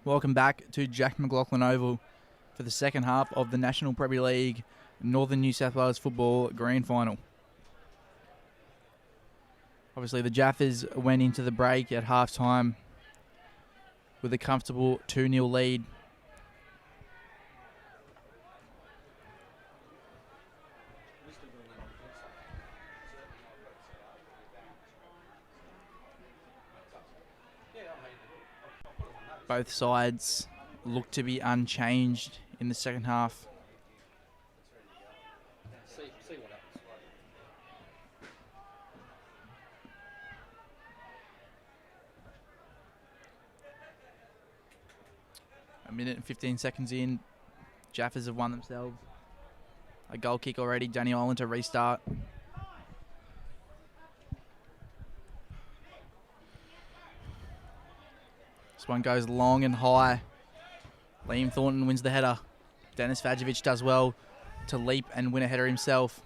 Welcome back to Jack McLaughlin Oval for the second half of the National Premier League Northern New South Wales Football Grand Final. Obviously, the Jaffas went into the break at half-time with a comfortable 2-0 lead. Both sides look to be unchanged in the second half. A minute and 15 seconds in, Jaffas have won themselves a goal kick already. Danny Island to restart. This one goes long and high. Liam Thornton wins the header. Dennis Vajovic does well to leap and win a header himself.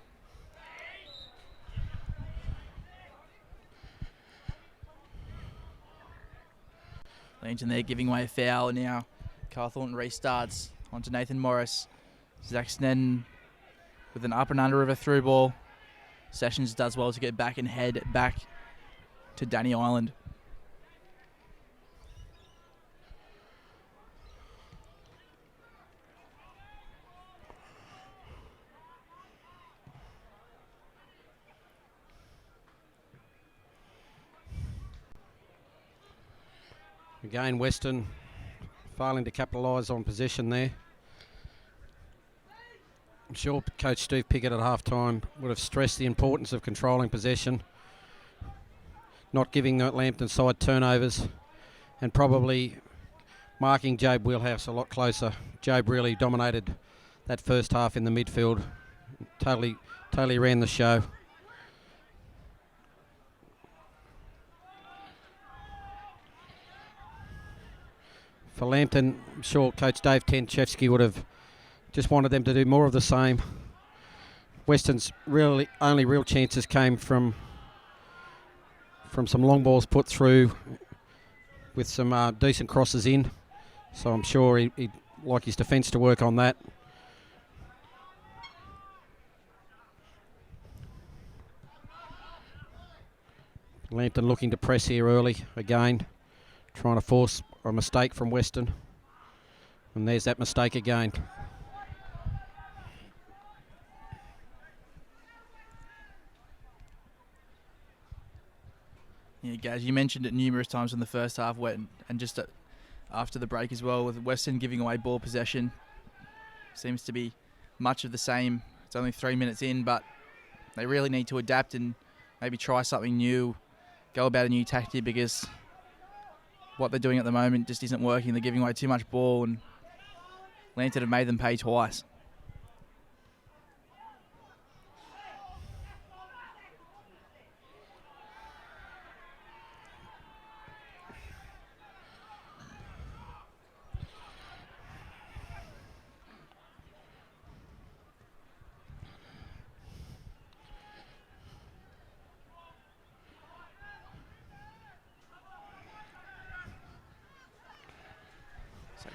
Lambton there giving away a foul now. Carl Thornton restarts onto Nathan Morris. Zach Snedden with an up and under of a through ball. Sessions does well to get back and head back to Danny Island. Again, Weston failing to capitalise on possession there. I'm sure Coach Steve Pickett at half-time would have stressed the importance of controlling possession, not giving the Lambton side turnovers, and probably marking Jobe Wheelhouse a lot closer. Jobe really dominated that first half in the midfield, totally ran the show. For Lambton, I'm sure Coach Dave Tenchevsky would have just wanted them to do more of the same. Weston's only real chances came from some long balls put through with some decent crosses in. So I'm sure he'd like his defence to work on that. Lambton looking to press here early again, trying to force a mistake from Weston. And there's that mistake again. Yeah, guys, you mentioned it numerous times in the first half, and just after the break as well, with Weston giving away ball possession. Seems to be much of the same. It's only 3 minutes in, but they really need to adapt and maybe try something new, go about a new tactic, because what they're doing at the moment just isn't working. They're giving away too much ball, and Lambton have made them pay twice.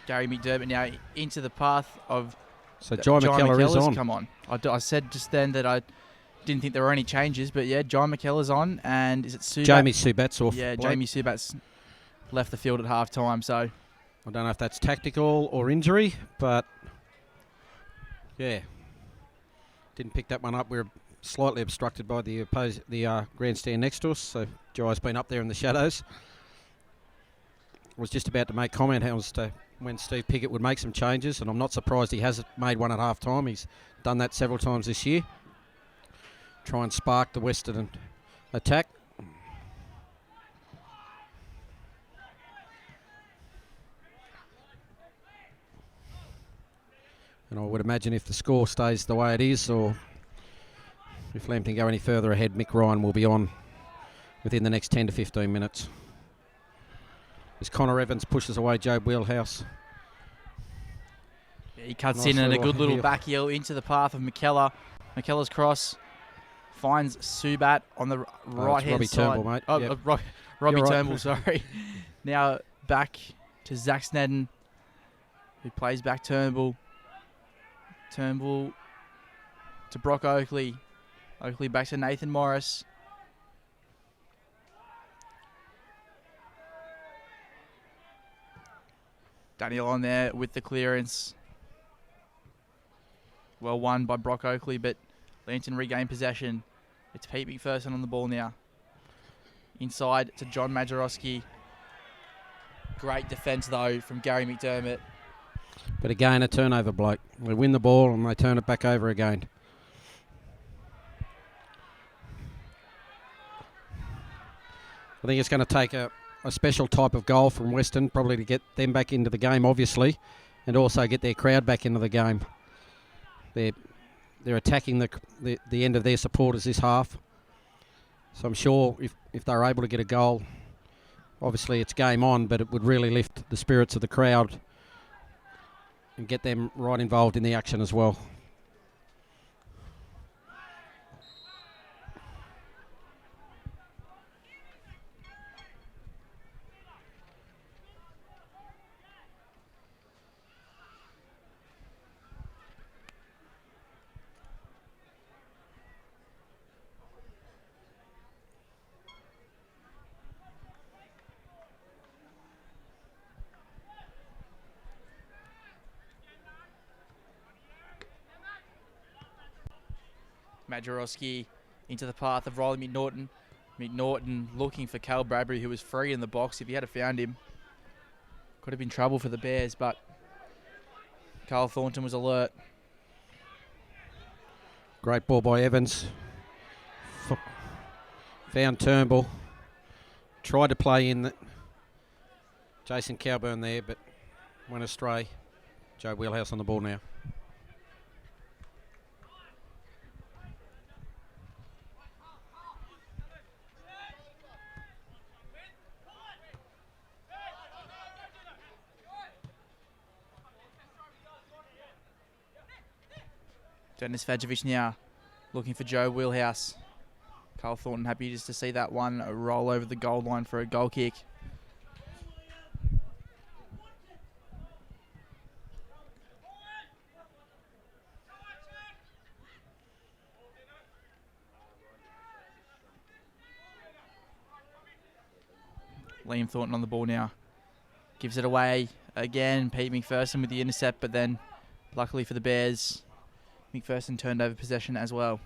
Gary McDermott now into the path of... So John McKellar is on. Come on. I said just then that I didn't think there were any changes, but yeah, John McKellar's on, and is it Subat? Jamie Subat's off. Yeah, Jamie Subat's left the field at half-time, so... I don't know if that's tactical or injury, but yeah. Didn't pick that one up. We're slightly obstructed by the grandstand next to us, so Jai's been up there in the shadows. I was just about to make comment as to when Steve Pickett would make some changes, and I'm not surprised he has made one at half-time. He's done that several times this year. Try and spark the Western attack. And I would imagine if the score stays the way it is, or if Lambton go any further ahead, Mick Ryan will be on within the next 10 to 15 minutes. As Connor Evans pushes away Jobe Wheelhouse. Yeah, he cuts in and a good little back heel into the path of McKellar. McKellar's cross finds Subat on the right-hand Robbie side. Turnbull, mate. Oh, yep. Robbie You're right. Turnbull, sorry. Now back to Zach Snedden, who plays back Turnbull. Turnbull to Brock Oakley. Oakley back to Nathan Morris. Daniel on there with the clearance. Well won by Brock Oakley, but Lambton regained possession. It's Pete McPherson on the ball now. Inside to John Majorowski. Great defence, though, from Gary McDermott. But again, a turnover bloke. They win the ball and they turn it back over again. I think it's going to take a special type of goal from Weston, probably to get them back into the game, obviously, and also get their crowd back into the game. They're attacking the end of their supporters this half. So I'm sure if they're able to get a goal, obviously it's game on, but it would really lift the spirits of the crowd and get them right involved in the action as well. Majorowski into the path of Riley McNaughton. McNaughton looking for Cal Bradbury, who was free in the box. If he had found him, could have been trouble for the Bears, but Carl Thornton was alert. Great ball by Evans. Found Turnbull. Tried to play in Jason Cowburn there, but went astray. Joe Wheelhouse on the ball now. Dennis Vajovic now looking for Joe Wheelhouse. Carl Thornton happy just to see that one roll over the goal line for a goal kick. Liam Thornton on the ball now. Gives it away again. Pete McPherson with the intercept, but then luckily for the Bears, McPherson turned over possession as well.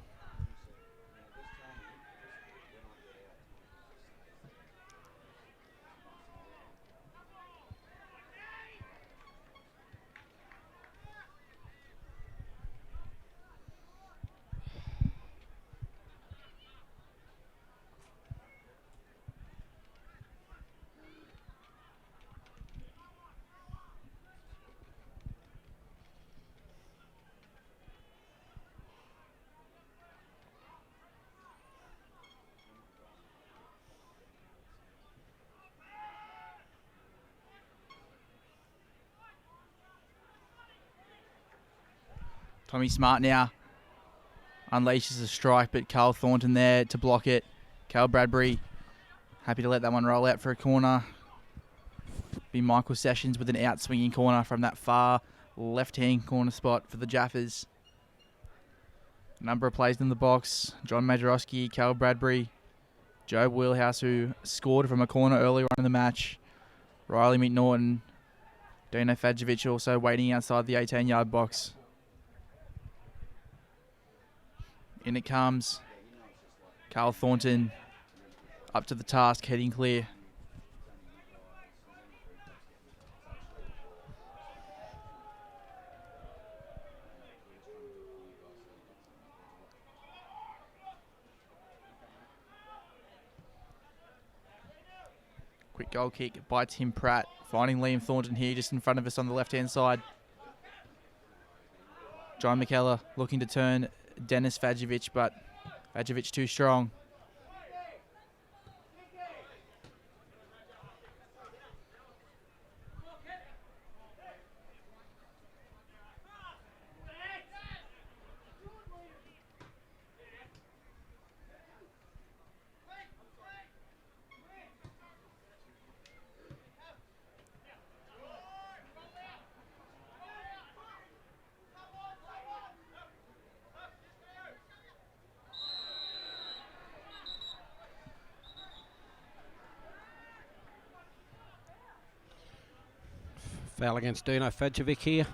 Tommy Smart now unleashes a strike, but Carl Thornton there to block it. Cal Bradbury happy to let that one roll out for a corner. Be Michael Sessions with an out-swinging corner from that far left-hand corner spot for the Jaffas. Number of plays in the box. John Majorowski, Cal Bradbury, Joe Wheelhouse, who scored from a corner earlier on in the match. Riley McNaughton, Dino Fajovic also waiting outside the 18-yard box. In it comes. Carl Thornton up to the task, heading clear. Quick goal kick by Tim Pratt, finding Liam Thornton here just in front of us on the left-hand side. John McKellar looking to turn Dennis Vajovic, but Vajovic too strong. Foul against Dino Fadjevic here.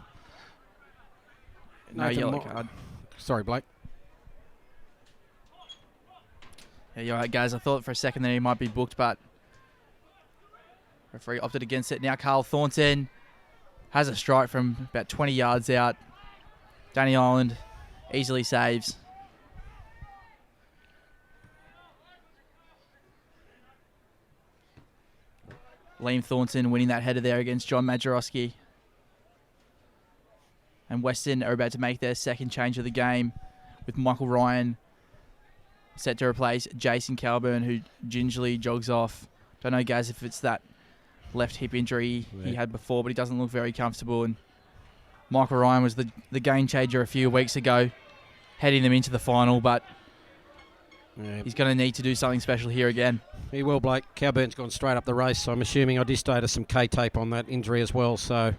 No yellow card. Sorry, Blake. Yeah, you're right, guys. I thought for a second that he might be booked, but referee opted against it. Now Carl Thornton has a strike from about 20 yards out. Danny Island easily saves. Liam Thornton winning that header there against John Majorowski. And Weston are about to make their second change of the game with Michael Ryan set to replace Jason Calburn, who gingerly jogs off. Don't know, guys, if it's that left hip injury he had before, but he doesn't look very comfortable. And Michael Ryan was the game changer a few weeks ago, heading them into the final, but he's going to need to do something special here again. He will, Blake. Calburn's gone straight up the race, so I'm assuming I did status some K-tape on that injury as well, so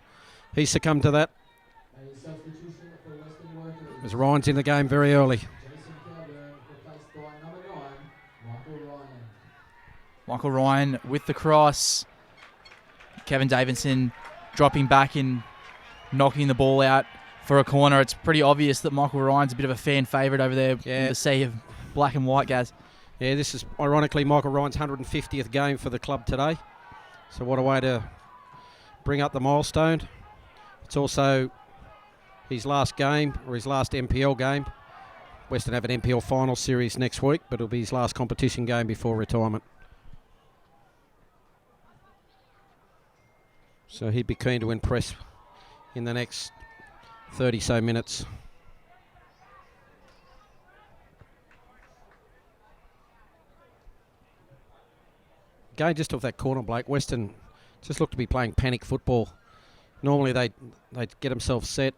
he succumbed to that. As Ryan's in the game very early. Michael Ryan with the cross. Kevin Davidson dropping back and knocking the ball out for a corner. It's pretty obvious that Michael Ryan's a bit of a fan favourite over there in the sea of black and white, guys. Yeah, this is ironically Michael Ryan's 150th game for the club today. So what a way to bring up the milestone. It's also his last game, or his last NPL game. Weston have an NPL final series next week, but it'll be his last competition game before retirement. So he'd be keen to impress in the next 30 so minutes. Going just off that corner, Blake, Weston just looked to be playing panic football. Normally they'd get themselves set,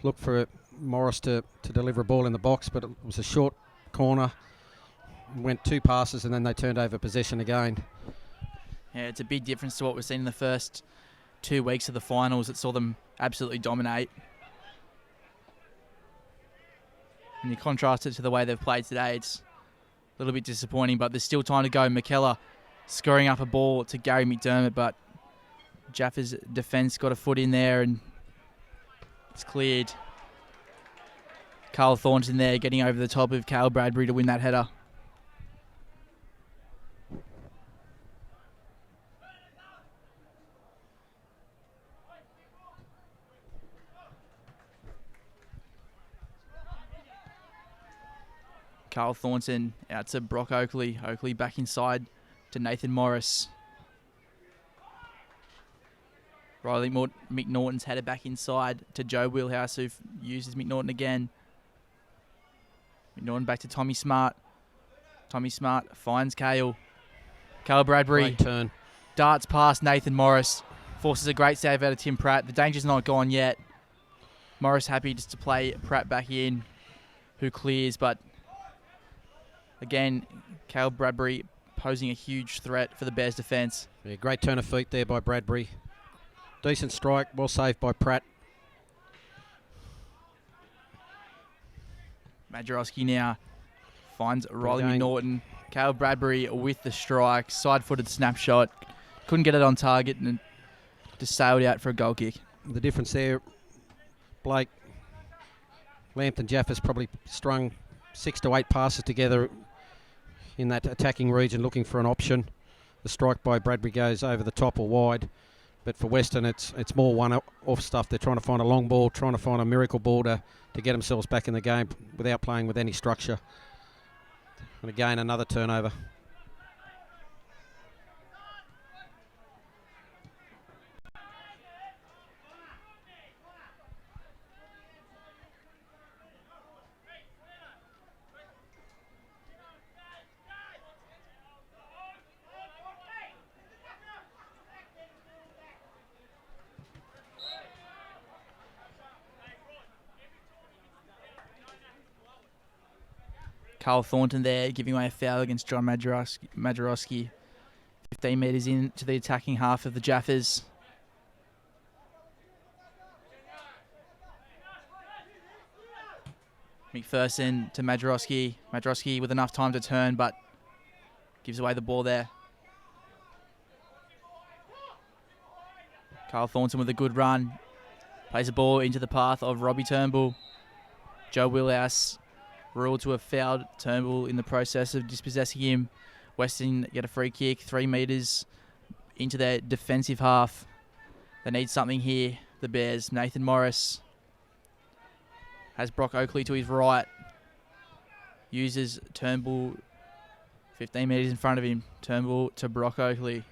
look for Morris to deliver a ball in the box, but it was a short corner, went 2 passes and then they turned over possession again. Yeah, it's a big difference to what we've seen in the first 2 weeks of the finals that saw them absolutely dominate. And you contrast it to the way they've played today, it's a little bit disappointing, but there's still time to go. McKellar scoring up a ball to Gary McDermott, but Jaffas' defence got a foot in there and it's cleared. Carl Thornton there getting over the top of Cale Bradbury to win that header. Carl Thornton out to Brock Oakley. Oakley back inside to Nathan Morris. Riley McNaughton's headed back inside to Joe Wheelhouse, who uses McNaughton again. McNaughton back to Tommy Smart. Tommy Smart finds Cale. Cale Bradbury. Great turn. Darts past Nathan Morris. Forces a great save out of Tim Pratt. The danger's not gone yet. Morris happy just to play Pratt back in, who clears, but again, Cale Bradbury posing a huge threat for the Bears' defence. Yeah, great turn of feet there by Bradbury. Decent strike, well saved by Pratt. Majorowski now finds Riley McNaughton. Cale Bradbury with the strike, side-footed snapshot. Couldn't get it on target and just sailed out for a goal kick. The difference there, Blake, Lambton Jaffas probably strung 6 to 8 passes together in that attacking region looking for an option. The strike by Bradbury goes over the top or wide. But for Weston, it's more one-off stuff. They're trying to find a long ball, trying to find a miracle ball to get themselves back in the game without playing with any structure. And again, another turnover. Carl Thornton there giving away a foul against John Majorowski. 15 metres into the attacking half of the Jaffas. McPherson to Majorowski. Majorowski with enough time to turn, but gives away the ball there. Carl Thornton with a good run. Plays the ball into the path of Robbie Turnbull. Joe Wheelhouse ruled to have fouled Turnbull in the process of dispossessing him. Weston get a free kick, 3 metres into their defensive half. They need something here, the Bears. Nathan Morris has Brock Oakley to his right. Uses Turnbull 15 metres in front of him. Turnbull to Brock Oakley.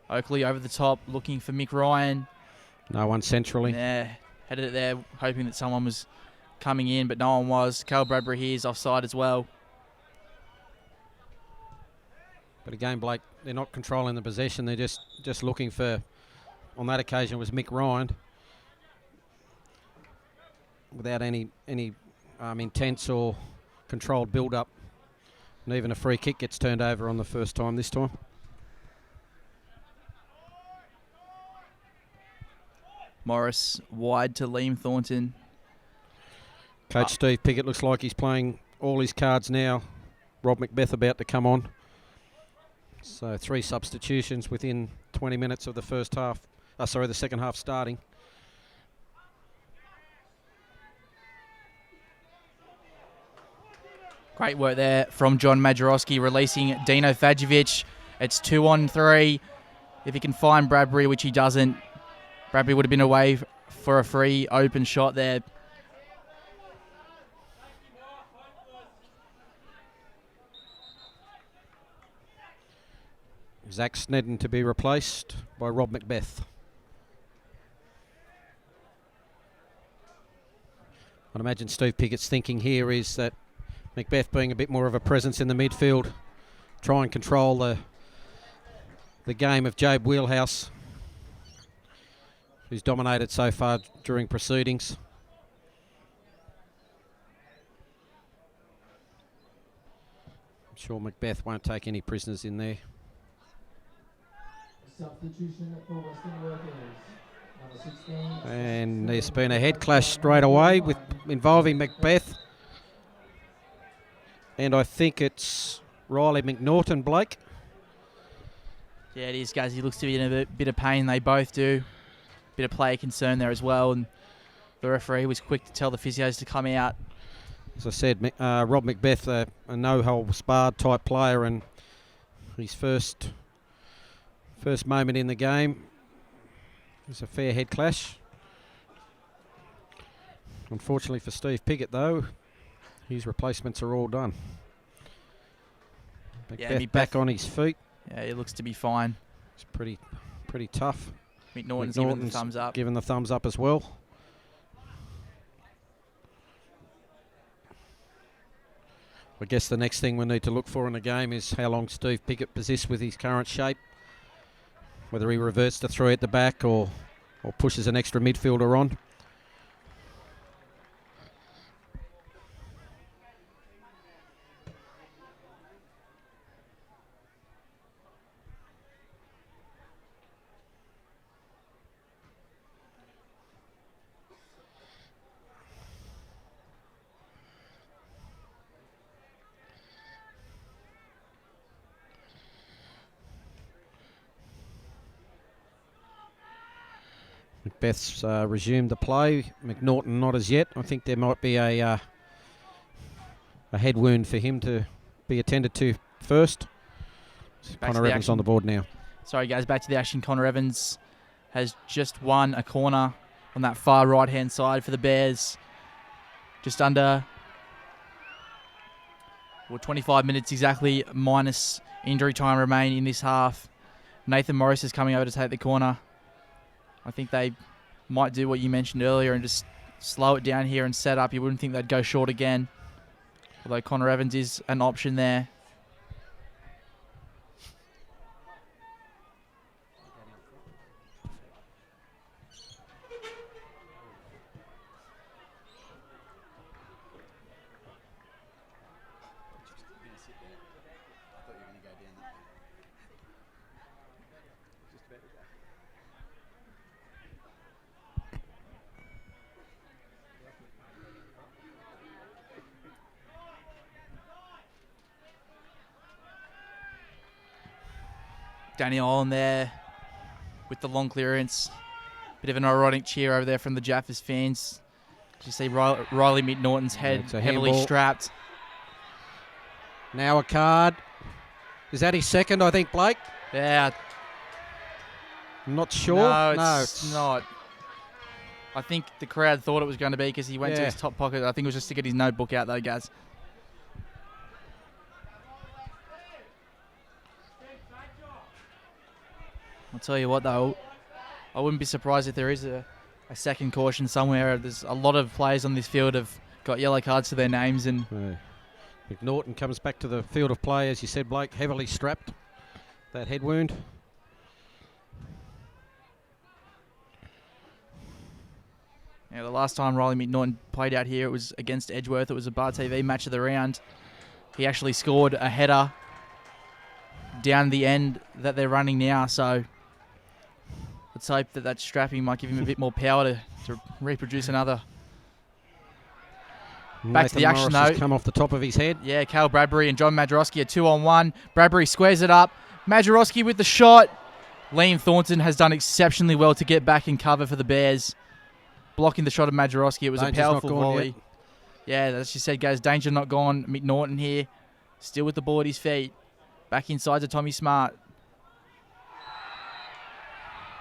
Oakley over the top, looking for Mick Ryan. No one centrally. Yeah, headed it there, hoping that someone was coming in, but no one was. Cal Bradbury here is offside as well. But again, Blake, they're not controlling the possession. They're just looking for, on that occasion, was Mick Ryan. Without any intense or controlled build-up. And even a free kick gets turned over on the first time this time. Morris wide to Liam Thornton. Coach Steve Pickett looks like he's playing all his cards now. Rob Macbeth about to come on. So 3 substitutions within 20 minutes of the first half. The second half starting. Great work there from John Majorowski, releasing Dino Fajovic. It's 2-on-3. If he can find Bradbury, which he doesn't, Bradbury would have been away for a free open shot there. Zach Snedden to be replaced by Rob Macbeth. I'd imagine Steve Pickett's thinking here is that Macbeth being a bit more of a presence in the midfield, try and control the game of Jobe Wheelhouse, who's dominated so far during proceedings. I'm sure Macbeth won't take any prisoners in there. Substitution for Western Workers. Number 16. And there's been a head clash straight away involving Macbeth. And I think it's Riley McNaughton, Blake. Yeah, it is, guys. He looks to be in a bit of pain. They both do. Bit of player concern there as well. And the referee was quick to tell the physios to come out. As I said, Rob Macbeth, a no-holds-barred type player, and his first moment in the game was a fair head clash. Unfortunately for Steve Pickett, though, his replacements are all done. Macbeth back on his feet. Yeah, he looks to be fine. It's pretty tough. McNaughton's giving the thumbs up. Giving the thumbs up as well. I guess the next thing we need to look for in the game is how long Steve Pickett persists with his current shape. Whether he reverts to 3 at the back or pushes an extra midfielder on. Macbeth's resumed the play. McNaughton not as yet. I think there might be a head wound for him to be attended to first. Connor Evans on the board now. Sorry, guys, back to the action. Connor Evans has just won a corner on that far right-hand side for the Bears. Just under 25 minutes exactly, minus injury time remain in this half. Nathan Morris is coming over to take the corner. I think they might do what you mentioned earlier and just slow it down here and set up. You wouldn't think they'd go short again. Although Connor Evans is an option there. Danny Olin there with the long clearance. Bit of an ironic cheer over there from the Jaffas fans. You see Riley McNaughton's head heavily handball. strapped. Now a card. Is that his second, I think, Blake? Yeah. I'm not sure. No, it's not. I think the crowd thought it was going to be because he went to his top pocket. I think it was just to get his notebook out though, guys. I'll tell you what though, I wouldn't be surprised if there is a second caution somewhere. There's a lot of players on this field have got yellow cards to their names, and McNaughton comes back to the field of play, as you said, Blake, heavily strapped. That head wound. Yeah, the last time Riley McNaughton played out here, it was against Edgeworth. It was a Bar TV match of the round. He actually scored a header down the end that they're running now, so let's hope that strapping might give him a bit more power to reproduce another. Back to the action Morris though. has come off the top of his head. Yeah, Cale Bradbury and John Madrowski are 2-on-1. Bradbury squares it up. Madrowski with the shot. Liam Thornton has done exceptionally well to get back in cover for the Bears. Blocking the shot of Madrowski. It was Danger's a powerful not gone volley. yet. Yeah, as you said, guys, danger not gone. McNaughton here. Still with the ball at his feet. Back inside to Tommy Smart.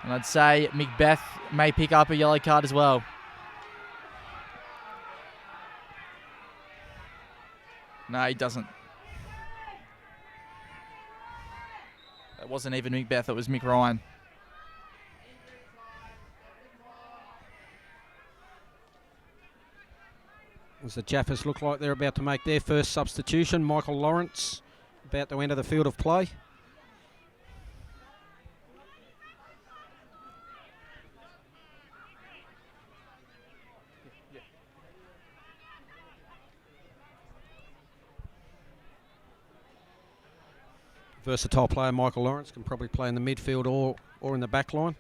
And I'd say Macbeth may pick up a yellow card as well. No, he doesn't. That wasn't even Macbeth, it was Mick Ryan. As the Jaffas look like they're about to make their first substitution. Michael Lawrence about to enter the field of play. Versatile player Michael Lawrence can probably play in the midfield or in the back line.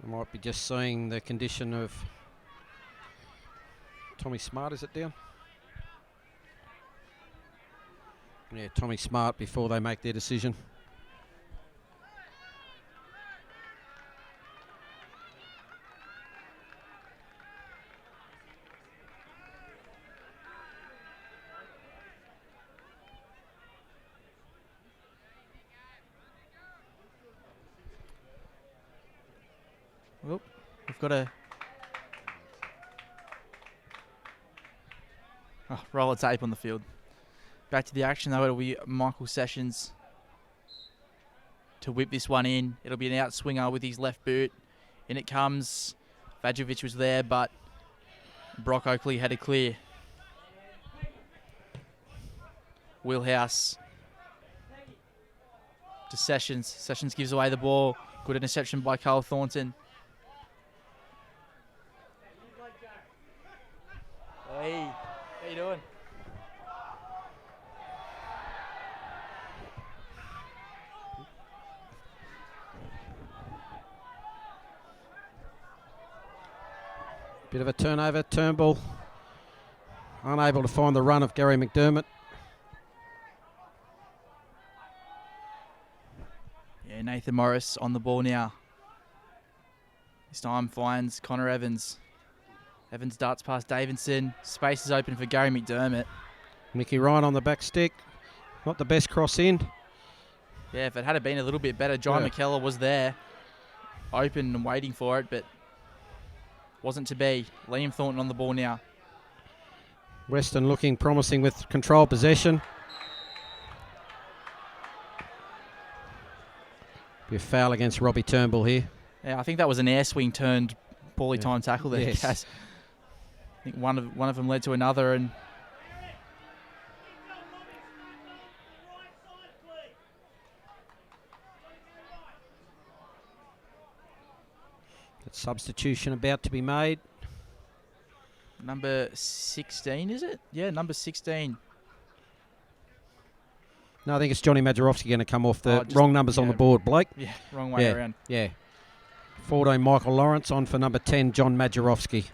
I might be just seeing the condition of Tommy Smart, is it down? Yeah, Tommy Smart before they make their decision. Well, we've got a roll of tape on the field. Back to the action though, it'll be Michael Sessions to whip this one in. It'll be an out swinger with his left boot. In it comes. Vajovic was there, but Brock Oakley had a clear. Wheelhouse to Sessions. Sessions gives away the ball. Good interception by Carl Thornton. Hey, how you doing? Bit of a turnover, Turnbull unable to find the run of Gary McDermott. Yeah, Nathan Morris on the ball now. This time finds Connor Evans. Evans darts past Davidson. Space is open for Gary McDermott. Mickey Ryan on the back stick. Not the best cross in. Yeah, if it had been a little bit better, John McKellar was there. Open and waiting for it, but wasn't to be. Liam Thornton on the ball now. Weston looking promising with controlled possession. Be a foul against Robbie Turnbull here. Yeah, I think that was an air swing turned poorly timed tackle there, Yes. Kaz. I think one of them led to another, and that substitution about to be made. number 16, is it? Yeah, number 16. No, I think it's Johnny Madrowski going to come off. The just- wrong numbers on the board, Blake. Yeah, wrong way around. Yeah. 14 Michael Lawrence on for number 10 John Madrowski.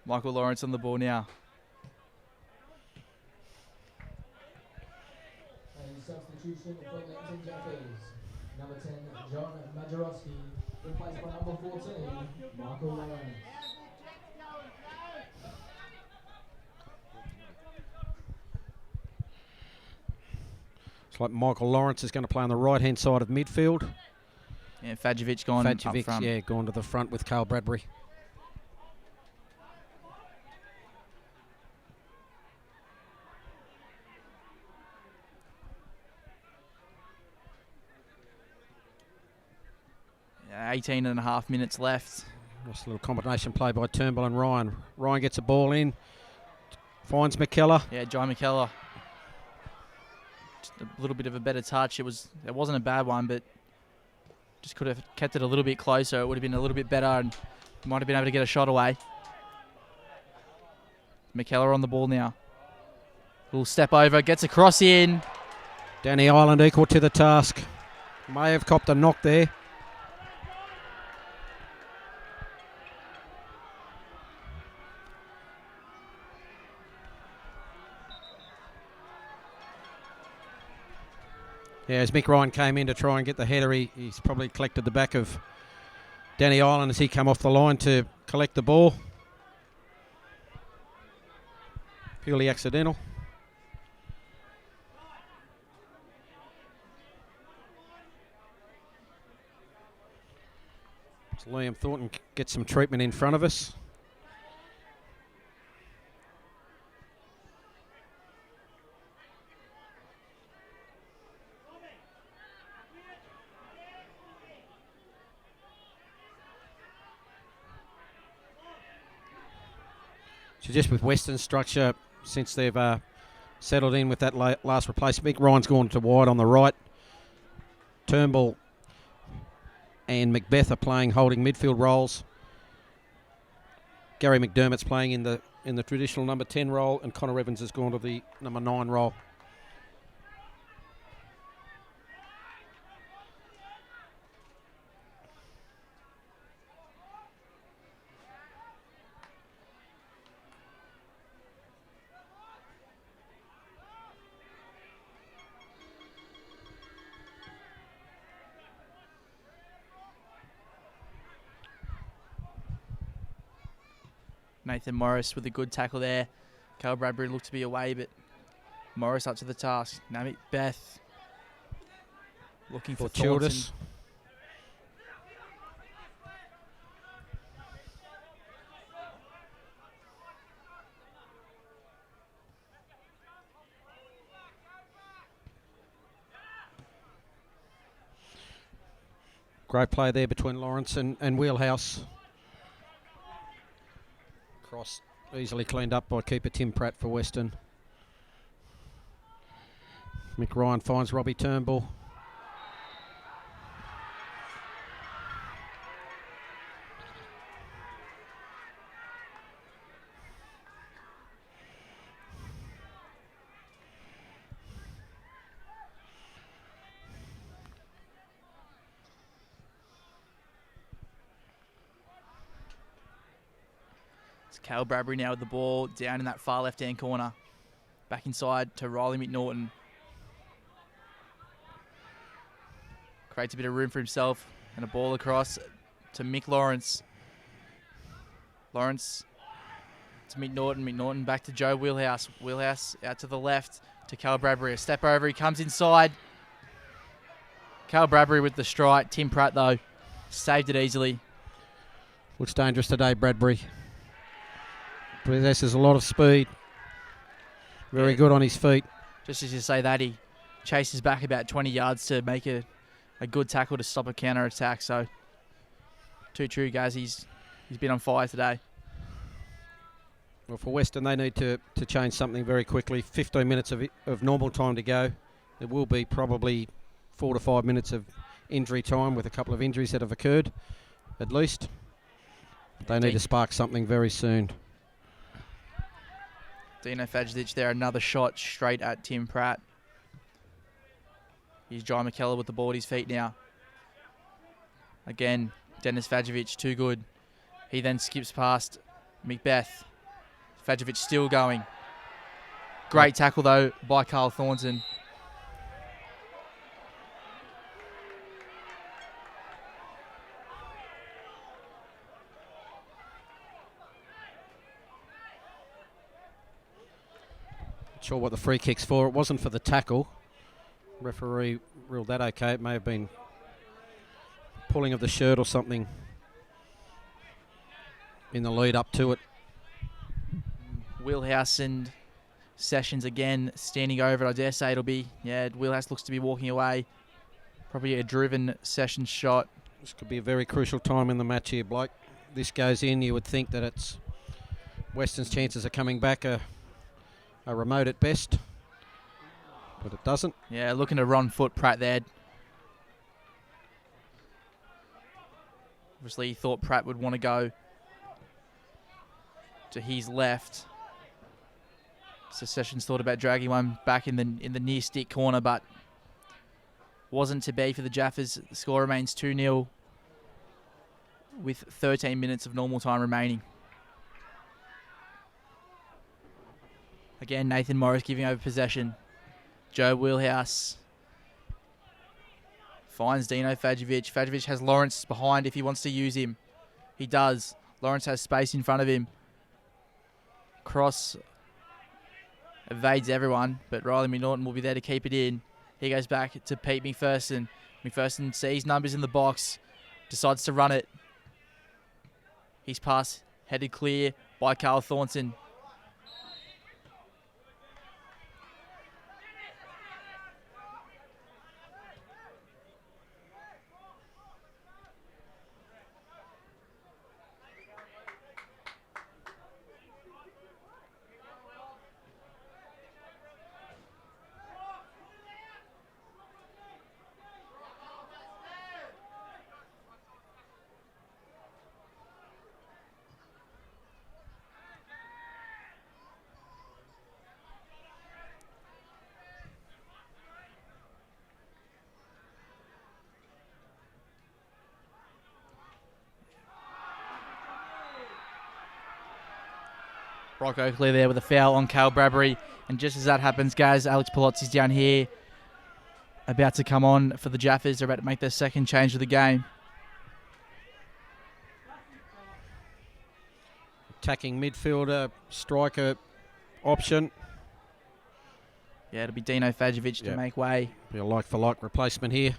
Michael Lawrence on the ball now. And substitution for Lambton Jaffas. Number 10, John Majorowski, replaced by number 14, Michael Lawrence. It's like Michael Lawrence is going to play on the right-hand side of midfield. Yeah, Fajovic gone up front. Yeah, gone to the front with Carl Bradbury. Yeah, 18 and a half minutes left. Nice little combination play by Turnbull and Ryan. Ryan gets a ball in, finds McKellar. Yeah, Jai McKellar. Just a little bit of a better touch. It wasn't a bad one, but just could have kept it a little bit closer. It would have been a little bit better and might have been able to get a shot away. McKellar on the ball now. Little step over, gets a cross in. Danny Ireland equal to the task. May have copped a knock there. Yeah, as Mick Ryan came in to try and get the header, he's probably collected the back of Danny Ireland as he came off the line to collect the ball. Purely accidental. So Liam Thornton gets some treatment in front of us. So just with Weston's structure, since they've settled in with that last replacement, Ryan's gone to wide on the right. Turnbull and Macbeth are playing holding midfield roles. Gary McDermott's playing in the traditional number 10 role, and Connor Evans has gone to the number 9 role. Nathan Morris with a good tackle there. Carl Bradbury looked to be away, but Morris up to the task. Namit Beth looking for Childers. Thornton. Great play there between Lawrence and Wheelhouse. Cross easily cleaned up by keeper Tim Pratt for Weston. Mick Ryan finds Robbie Turnbull. Cal Bradbury now with the ball down in that far left-hand corner. Back inside to Riley McNaughton. Creates a bit of room for himself and a ball across to Mick Lawrence. Lawrence to McNaughton. McNaughton back to Joe Wheelhouse. Wheelhouse out to the left to Cal Bradbury. A step over, he comes inside. Cal Bradbury with the strike. Tim Pratt though saved it easily. Looks dangerous today, Bradbury. Possesses a lot of speed. Very good on his feet. Just as you say that, he chases back about 20 yards to make a good tackle to stop a counter attack. So, too true, guys. He's been on fire today. Well, for Weston, they need to change something very quickly. 15 minutes of normal time to go. There will be probably 4 to 5 minutes of injury time with a couple of injuries that have occurred, at least. They need to spark something very soon. Dino Fajovic there, another shot straight at Tim Pratt. Here's Jai McKellar with the ball at his feet now. Again, Dennis Fajovic, too good. He then skips past Macbeth. Fajovic still going. Great tackle, though, by Carl Thornton. Not sure what the free kick's for. It wasn't for the tackle. Referee ruled that okay. It may have been pulling of the shirt or something in the lead up to it. Wheelhouse and Sessions again standing over it. I dare say it'll be, Wheelhouse looks to be walking away. Probably a driven Sessions shot. This could be a very crucial time in the match here, Blake. This goes in, you would think that it's Weston's chances of coming back are remote at best, but it doesn't. Yeah, looking to run foot Pratt there. Obviously, he thought Pratt would want to go to his left. So Sessions thought about dragging one back in the near stick corner, but wasn't to be for the Jaffas. The score remains 2-0 with 13 minutes of normal time remaining. Again, Nathan Morris giving over possession. Joe Wheelhouse finds Dino Fajovic. Fajovic has Lawrence behind if he wants to use him. He does. Lawrence has space in front of him. Cross evades everyone, but Riley McNaughton will be there to keep it in. He goes back to Pete McPherson. McPherson sees numbers in the box, decides to run it. His pass headed clear by Carl Thornton. Brock Oakley there with a foul on Cale Bradbury. And just as that happens, guys, Alex Palozzi's down here about to come on for the Jaffas. They're about to make their second change of the game. Attacking midfielder, striker option. Yeah, it'll be Dino Fajovic to make way. Be a like-for-like replacement here.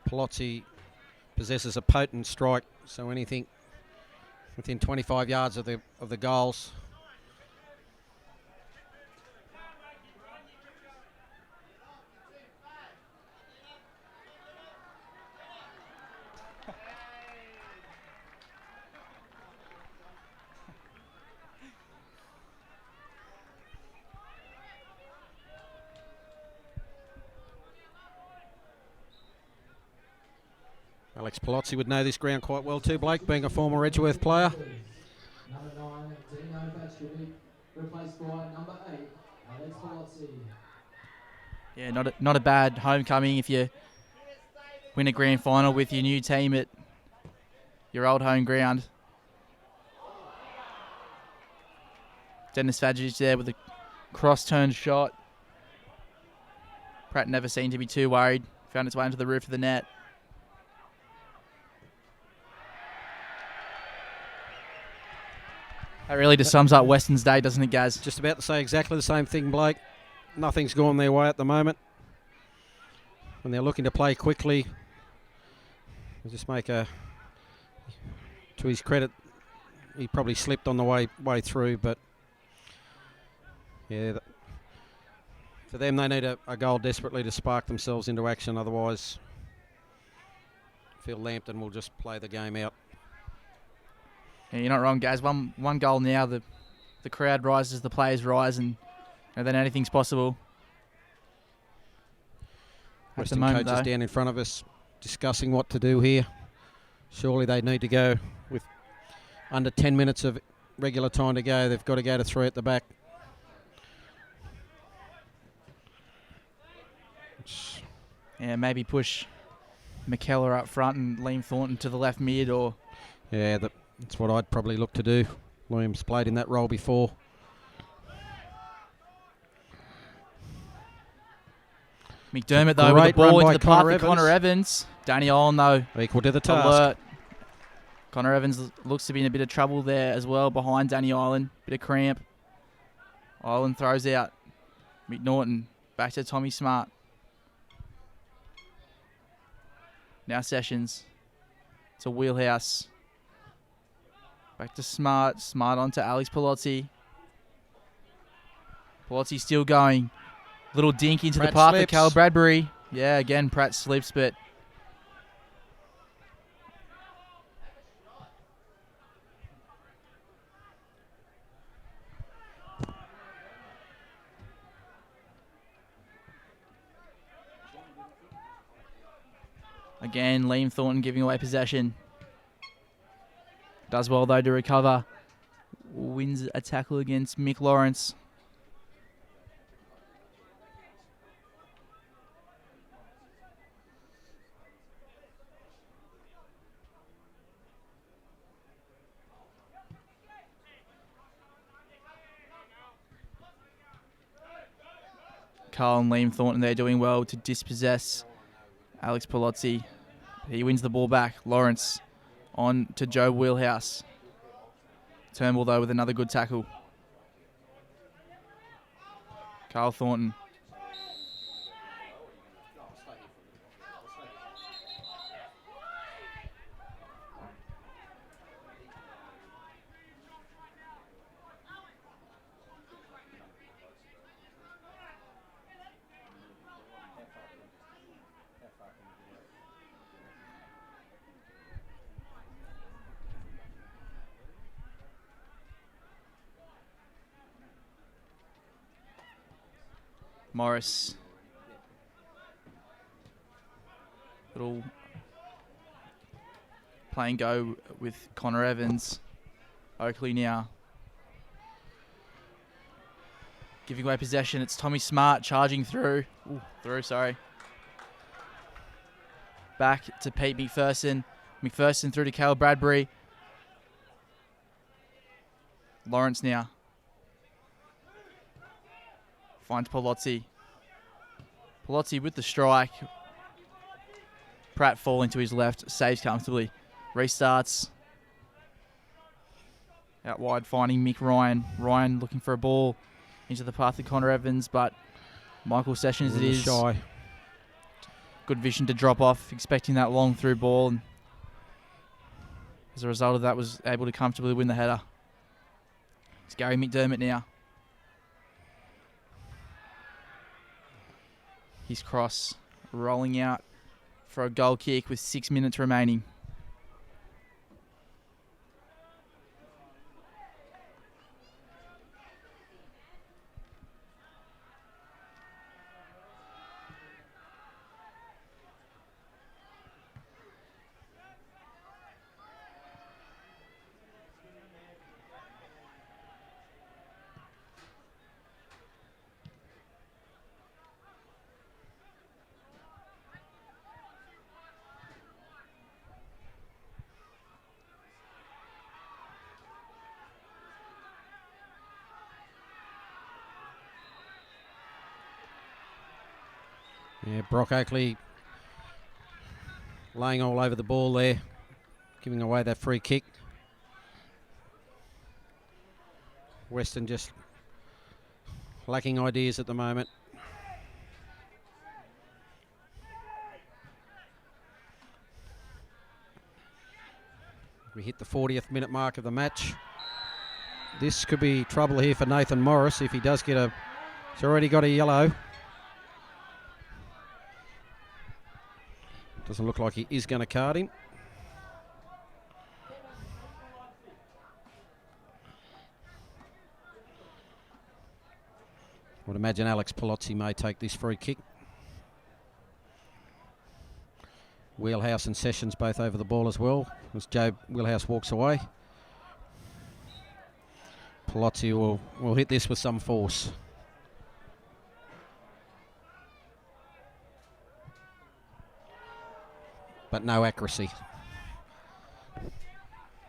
Palozzi possesses a potent strike, so anything within 25 yards of the goals. Alex Palozzi would know this ground quite well too, Blake, being a former Edgeworth player. Number 9, Dino Fajovic, replaced by number 8, Alex Palozzi. Yeah, not a bad homecoming if you win a grand final with your new team at your old home ground. Dennis Fajovic there with a cross-turned shot. Pratt never seemed to be too worried. Found its way into the roof of the net. That really just sums up Weston's day, doesn't it, Gaz? Just about to say exactly the same thing, Blake. Nothing's gone their way at the moment. And they're looking to play quickly. They'll just make to his credit, he probably slipped on the way through, but yeah, for them they need a goal desperately to spark themselves into action, otherwise I feel Lambton will just play the game out. Yeah, you're not wrong, guys. One goal now. The crowd rises, the players rise, and then anything's possible. Weston coaches down in front of us discussing what to do here. Surely they need to go with under 10 minutes of regular time to go. They've got to go to 3 at the back. Yeah, maybe push McKellar up front and Liam Thornton to the left mid, or Yeah, that's what I'd probably look to do. Liam's played in that role before. McDermott though with Great the ball run into by the path of Connor Evans. Danny Olin though Equal to the task. alert. Connor Evans looks to be in a bit of trouble there as well behind Danny Island. Bit of cramp. Island throws out. McNaughton back to Tommy Smart. Now Sessions to Wheelhouse. Back to Smart. Smart on to Alex Palozzi. Palozzi still going. Little dink into Pratt the path slips. of Cal Bradbury. Yeah, again, Pratt slips, but again, Liam Thornton giving away possession. Does well, though, to recover. Wins a tackle against Mick Lawrence. Carl and Liam Thornton there doing well to dispossess Alex Palozzi. He wins the ball back. Lawrence on to Joe Wheelhouse. Turnbull, though, with another good tackle. Carl Thornton. Morris. Little play and go with Connor Evans. Oakley now. Giving away possession. It's Tommy Smart charging through. Sorry. Back to Pete McPherson. McPherson through to Cal Bradbury. Lawrence now. Finds Palozzi. Palozzi with the strike. Pratt falling to his left. Saves comfortably. Restarts. Out wide finding Mick Ryan. Ryan looking for a ball into the path of Connor Evans, but Michael Sessions it is. Shy. Good vision to drop off, expecting that long through ball. And as a result of that, was able to comfortably win the header. It's Gary McDermott now. His cross rolling out for a goal kick with 6 minutes remaining. Yeah, Brock Oakley laying all over the ball there, giving away that free kick. Weston just lacking ideas at the moment. We hit the 40th minute mark of the match. This could be trouble here for Nathan Morris if he does get a... He's already got a yellow. Doesn't look like he is going to card him. Would imagine Alex Palozzi may take this free kick. Wheelhouse and Sessions both over the ball as well as Joe Wheelhouse walks away. Palozzi will hit this with some force. but no accuracy.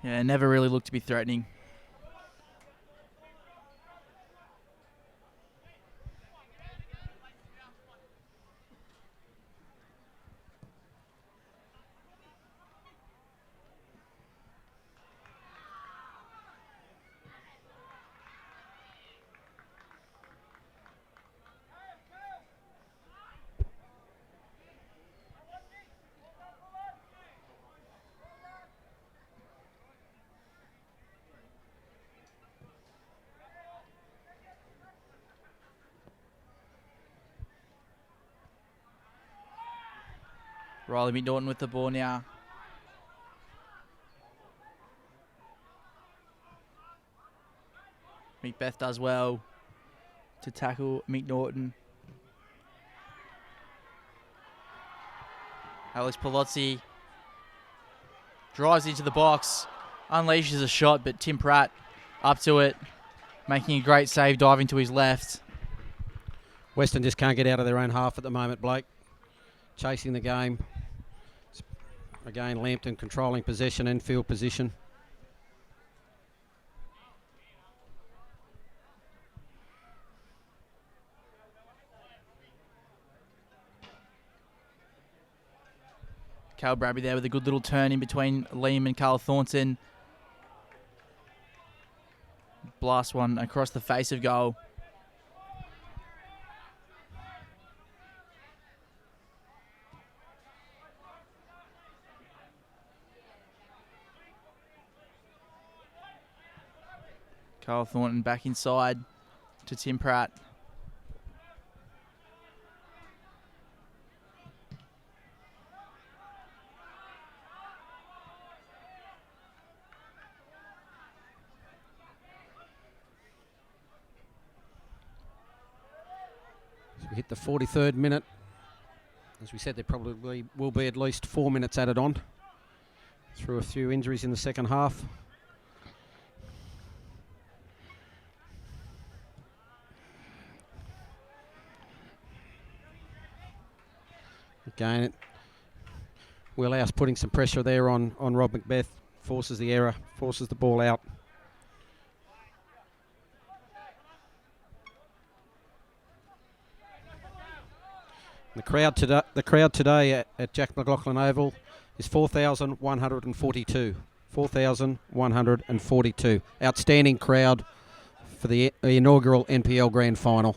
Yeah, never really looked to be threatening. Riley McNaughton with the ball now. Macbeth does well to tackle McNaughton. Alex Palozzi drives into the box, unleashes a shot, but Tim Pratt up to it, making a great save, diving to his left. Weston just can't get out of their own half at the moment, Blake. Chasing the game. Again, Lambton controlling possession and field position. Cal Bradby there with a good little turn in between Liam and Carl Thornton. Blast one across the face of goal. Carl Thornton back inside to Tim Pratt. So we hit the 43rd minute. As we said, there probably will be at least 4 minutes added on through a few injuries in the second half. Again, Wheelhouse putting some pressure there on Rob Macbeth, forces the error, forces the ball out. The crowd today at Jack McLaughlin Oval is 4,142. 4,142. Outstanding crowd for the inaugural NPL Grand Final.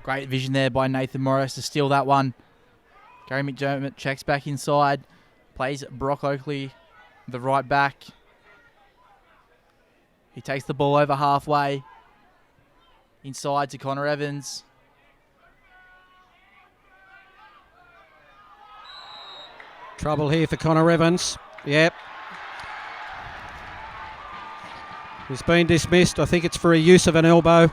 Great vision there by Nathan Morris to steal that one. Gary McDermott checks back inside. Plays Brock Oakley, the right back. He takes the ball over halfway. Inside to Connor Evans. Trouble here for Connor Evans. Yep. He's been dismissed. I think it's for a use of an elbow.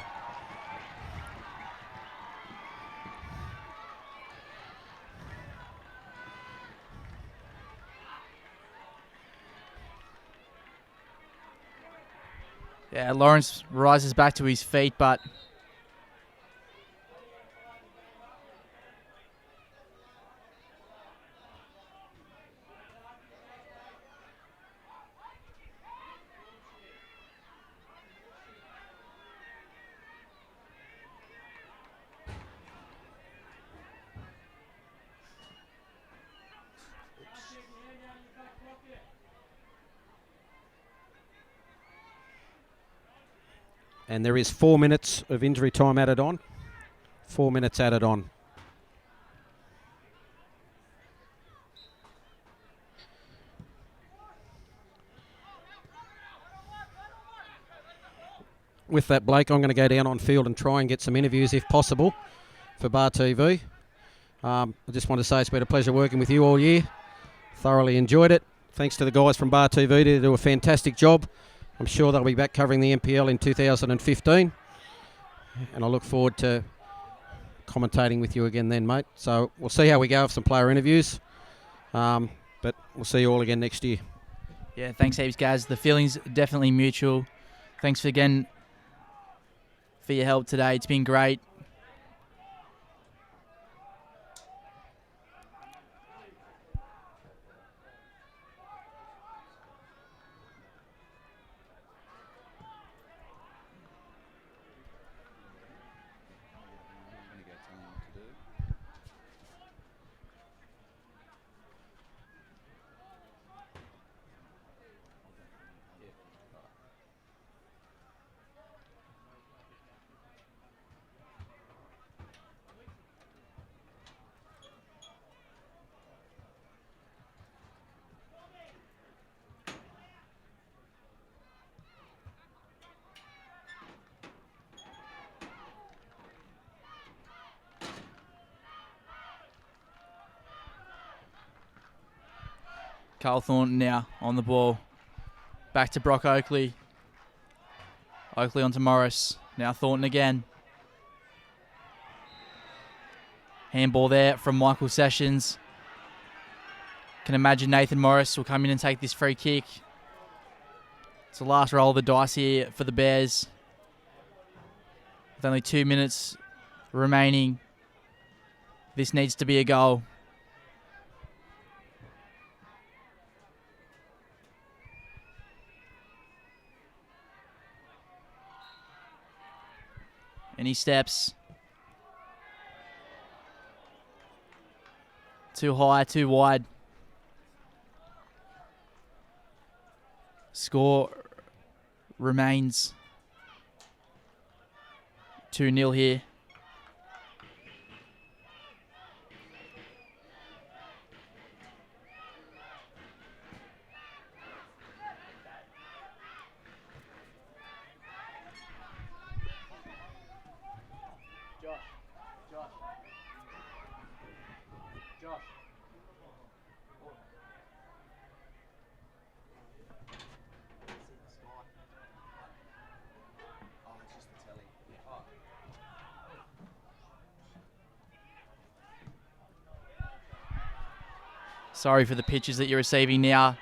Yeah, Lawrence rises back to his feet, but and there is 4 minutes of injury time added on. 4 minutes added on. With that, Blake, I'm going to go down on field and try and get some interviews, if possible, for Bar TV. I just want to say it's been a pleasure working with you all year. Thoroughly enjoyed it. Thanks to the guys from Bar TV. They do a fantastic job. I'm sure they'll be back covering the NPL in 2015. And I look forward to commentating with you again then, mate. So we'll see how we go with some player interviews. But we'll see you all again next year. yeah, thanks heaps, guys. The feeling's definitely mutual. Thanks again for your help today. It's been great. Carl Thornton now on the ball. Back to Brock Oakley. Oakley onto Morris. Now Thornton again. Handball there from Michael Sessions. Can imagine Nathan Morris will come in and take this free kick. It's the last roll of the dice here for the Bears. With only 2 minutes remaining, this needs to be a goal. And he steps. Too high, too wide. Score remains 2-0 here. Sorry for the pitches that you're receiving now.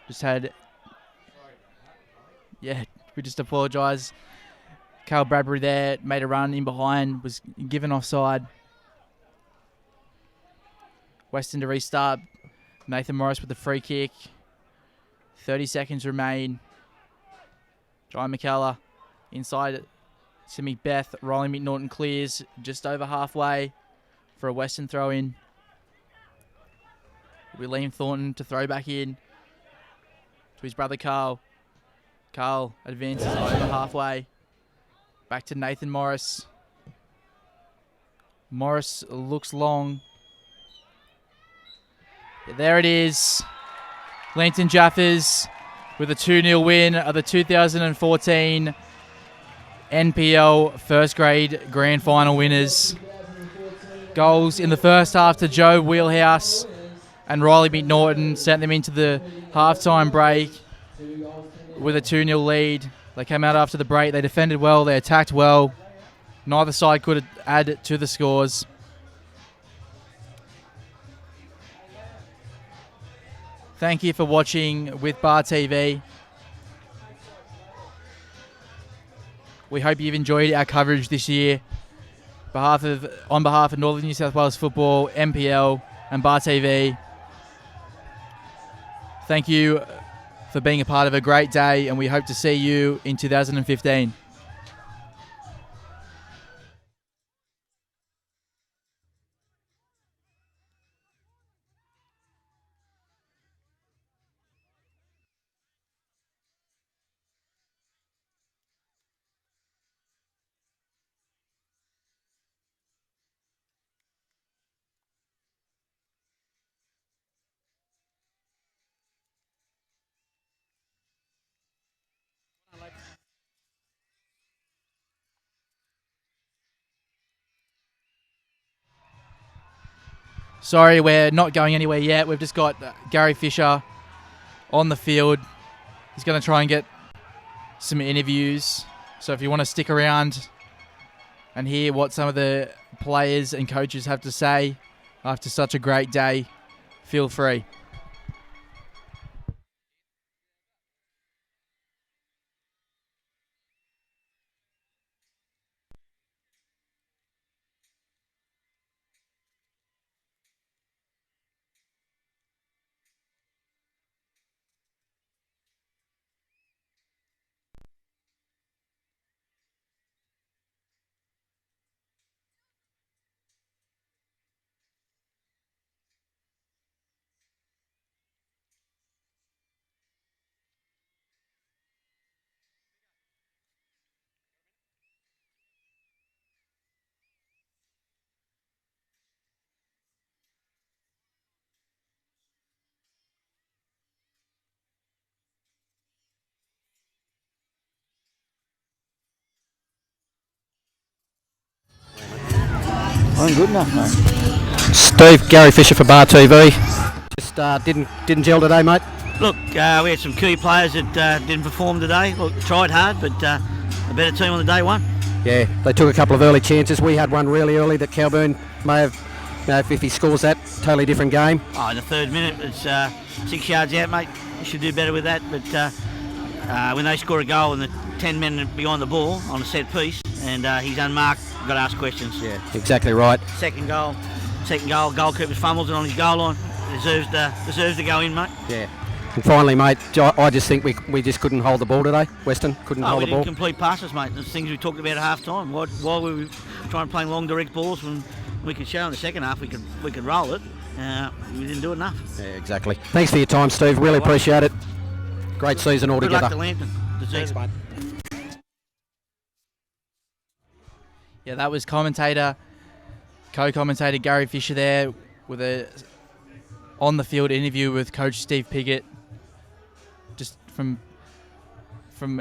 We just apologise. Carl Bradbury there made a run in behind, was given offside. Weston to restart. Nathan Morris with the free kick. 30 seconds remain. John McKellar inside to Macbeth. Riley McNaughton clears just over halfway for a Weston throw in. William Thornton to throw back in to his brother Carl. Carl advances over halfway. Back to Nathan Morris. Morris looks long. There it is. Lambton Jaffas with a 2-0 win of the 2014 NPL first grade grand final winners. Goals in the first half to Joe Wheelhouse and Riley McNaughton sent them into the halftime break with a 2-0 lead. They came out after the break. They defended well. They attacked well. Neither side could add to the scores. Thank you for watching with Bar TV. We hope you've enjoyed our coverage this year. On behalf of Northern New South Wales Football, NPL and Bar TV, thank you for being a part of a great day, and we hope to see you in 2015. Sorry, we're not going anywhere yet. We've just got Gary Fisher on the field. He's going to try and get some interviews. So if you want to stick around and hear what some of the players and coaches have to say after such a great day, feel free. Wasn't good enough, mate. Steve, Gary Fisher for Bar TV. Just didn't gel today, mate. Look, we had some key players that didn't perform today. Look, tried hard, but a better team on the day won. Yeah, they took a couple of early chances. We had one really early that Calburn may have, if he scores that, totally different game. Oh, in the 3rd minute, it's 6 yards out, mate. You should do better with that. But when they score a goal and the 10 men behind the ball on a set piece and he's unmarked, you've got to ask questions. Yeah, exactly right. Second goal, goalkeeper's fumbles it on his goal line. Deserves to go in, mate. Yeah. And finally, mate, I just think we just couldn't hold the ball today. Weston couldn't hold the ball. We didn't complete passes, mate. There's things we talked about at half time. Why were we trying to play long direct balls when we could show in the second half we could roll it? We didn't do it enough. Yeah, exactly. Thanks for your time, Steve. Really appreciate it. Great season altogether. Good luck to Lambton. Thanks, mate. Yeah, that was co-commentator Gary Fisher there with a on-the-field interview with Coach Steve Piggott. Just from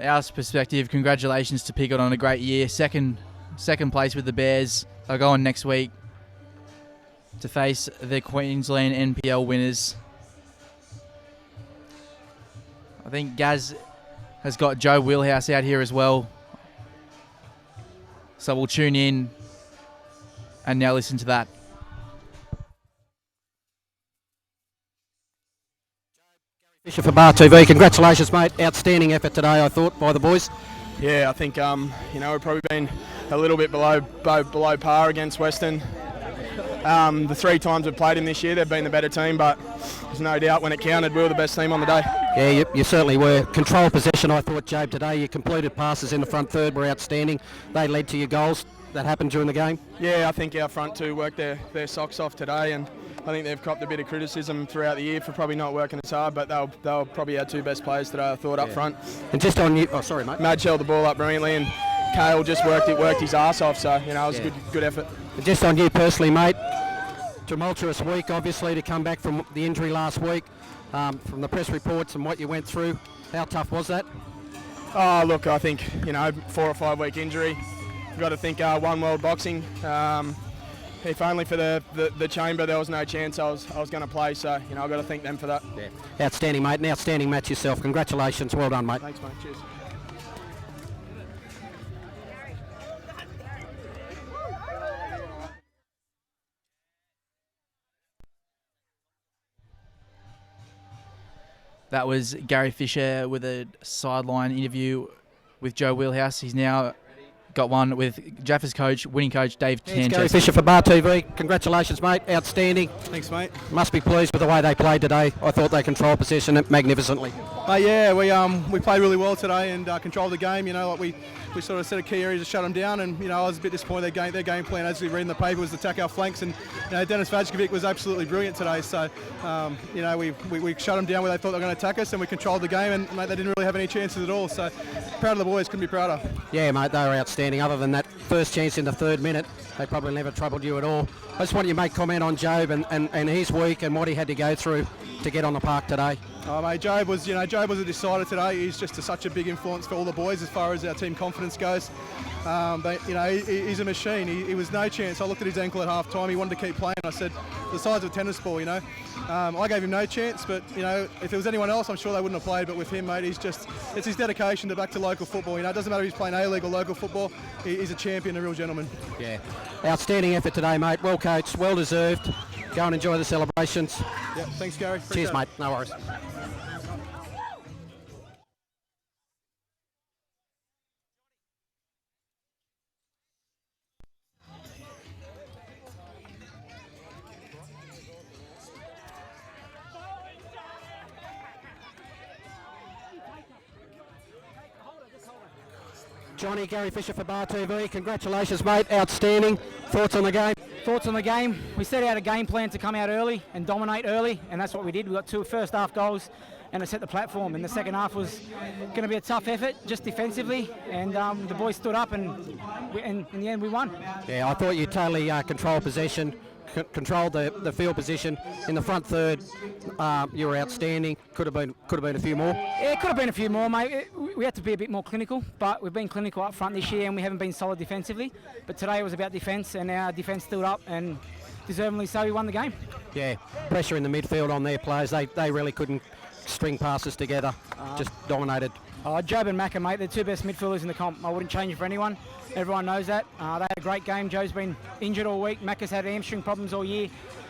our perspective, congratulations to Piggott on a great year. Second place with the Bears. They'll go on next week to face the Queensland NPL winners. I think Gaz has got Joe Wheelhouse out here as well. So we'll tune in and now listen to that. Fisher for Bar TV. Congratulations, mate. Outstanding effort today, I thought, by the boys. Yeah, I think we've probably been a little bit below par against Weston. The 3 times we've played him this year, they've been the better team, but there's no doubt when it counted, we were the best team on the day. Yeah, you certainly were. Control possession, I thought, Jabe, today. Your completed passes in the front third were outstanding. They led to your goals. That happened during the game? Yeah, I think our front 2 worked their socks off today, and I think they've copped a bit of criticism throughout the year for probably not working as hard, but they were probably our 2 best players today, I thought, up front. And just on you... Oh, sorry, mate. Madge held the ball up brilliantly, and Kale just worked his arse off, so, it was a good effort. And just on you personally, mate, tumultuous week, obviously, to come back from the injury last week, from the press reports and what you went through. How tough was that? Oh, look, I think, 4 or 5 week injury. You've got to think One World Boxing. If only for the chamber, there was no chance I was going to play. So I've got to thank them for that. Yeah. Outstanding, mate. An outstanding match yourself. Congratulations. Well done, mate. Thanks, mate. Cheers. That was Gary Fisher with a sideline interview with Joe Wheelhouse. He's now got one with Jaffas coach, winning coach Dave It's Gary Sanchez. Fisher for Bar TV. Congratulations, mate. Outstanding. Thanks, mate. Must be pleased with the way they played today. I thought they controlled possession magnificently. Yeah, we played really well today and controlled the game. We sort of set a key area to shut them down, and I was a bit disappointed. Their game plan, as we read in the paper, was to attack our flanks, and Dennis Vajkovic was absolutely brilliant today. So we shut them down where they thought they were going to attack us, and we controlled the game, and mate, they didn't really have any chances at all. So proud of the boys, couldn't be prouder. Yeah, mate, they were outstanding. Other than that first chance in the 3rd minute, they probably never troubled you at all. I just want you to make comment on Job and his week and what he had to go through to get on the park today. Oh, mate, Job was a decider today. He's just such a big influence for all the boys as far as our team confidence goes. He's a machine. He was no chance. I looked at his ankle at half time. He wanted to keep playing. I said, the size of a tennis ball, I gave him no chance, but if it was anyone else, I'm sure they wouldn't have played. But with him, mate, it's his dedication back to local football. It doesn't matter if he's playing A-League or local football. He's a champion, a real gentleman. Yeah, outstanding effort today, mate. Well coached, well deserved. Go and enjoy the celebrations. Yeah, thanks, Gary. Appreciate Cheers, mate. No worries. Johnny, Gary Fisher for Bar TV. Congratulations, mate. Outstanding. Thoughts on the game? Thoughts on the game? We set out a game plan to come out early and dominate early, and that's what we did. We got 2 first half goals and it set the platform. And the second half was going to be a tough effort, just defensively, and the boys stood up, and in the end we won. Yeah, I thought you totally controlled possession, controlled the field position. In the front third, you were outstanding. Could have been a few more. Yeah, it could have been a few more, mate. We had to be a bit more clinical, but we've been clinical up front this year and we haven't been solid defensively. But today it was about defence, and our defence stood up, and deservedly so we won the game. Yeah, pressure in the midfield on their players. They really couldn't string passes together. Just dominated. Job and Macca, mate, they're two best midfielders in the comp. I wouldn't change it for anyone. Everyone knows that. They had a great game. Joe's been injured all week. Macca's had hamstring problems all year.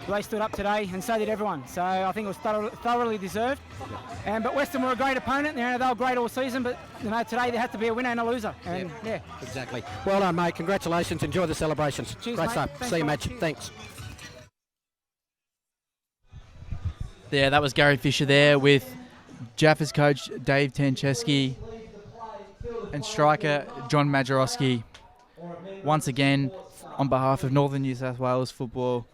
They stood up today, and so did everyone. So I think it was thoroughly deserved. But Weston were a great opponent. They were great all season, but today there had to be a winner and a loser. And yeah. Exactly. Well done, mate. Congratulations. Enjoy the celebrations. Cheers, great mate. stuff. Thanks, See you, mate. match. Cheers. Thanks. Yeah, that was Gary Fisher there with Jaffas coach Dave Tancheski and striker John Majerowski. Once again, on behalf of Northern New South Wales Football,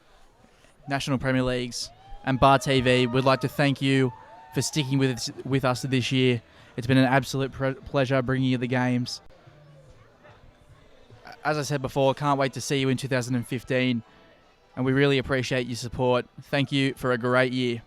National Premier Leagues and Bar TV, we'd like to thank you for sticking with us this year. It's been an absolute pleasure bringing you the games. As I said before, can't wait to see you in 2015, and we really appreciate your support. Thank you for a great year.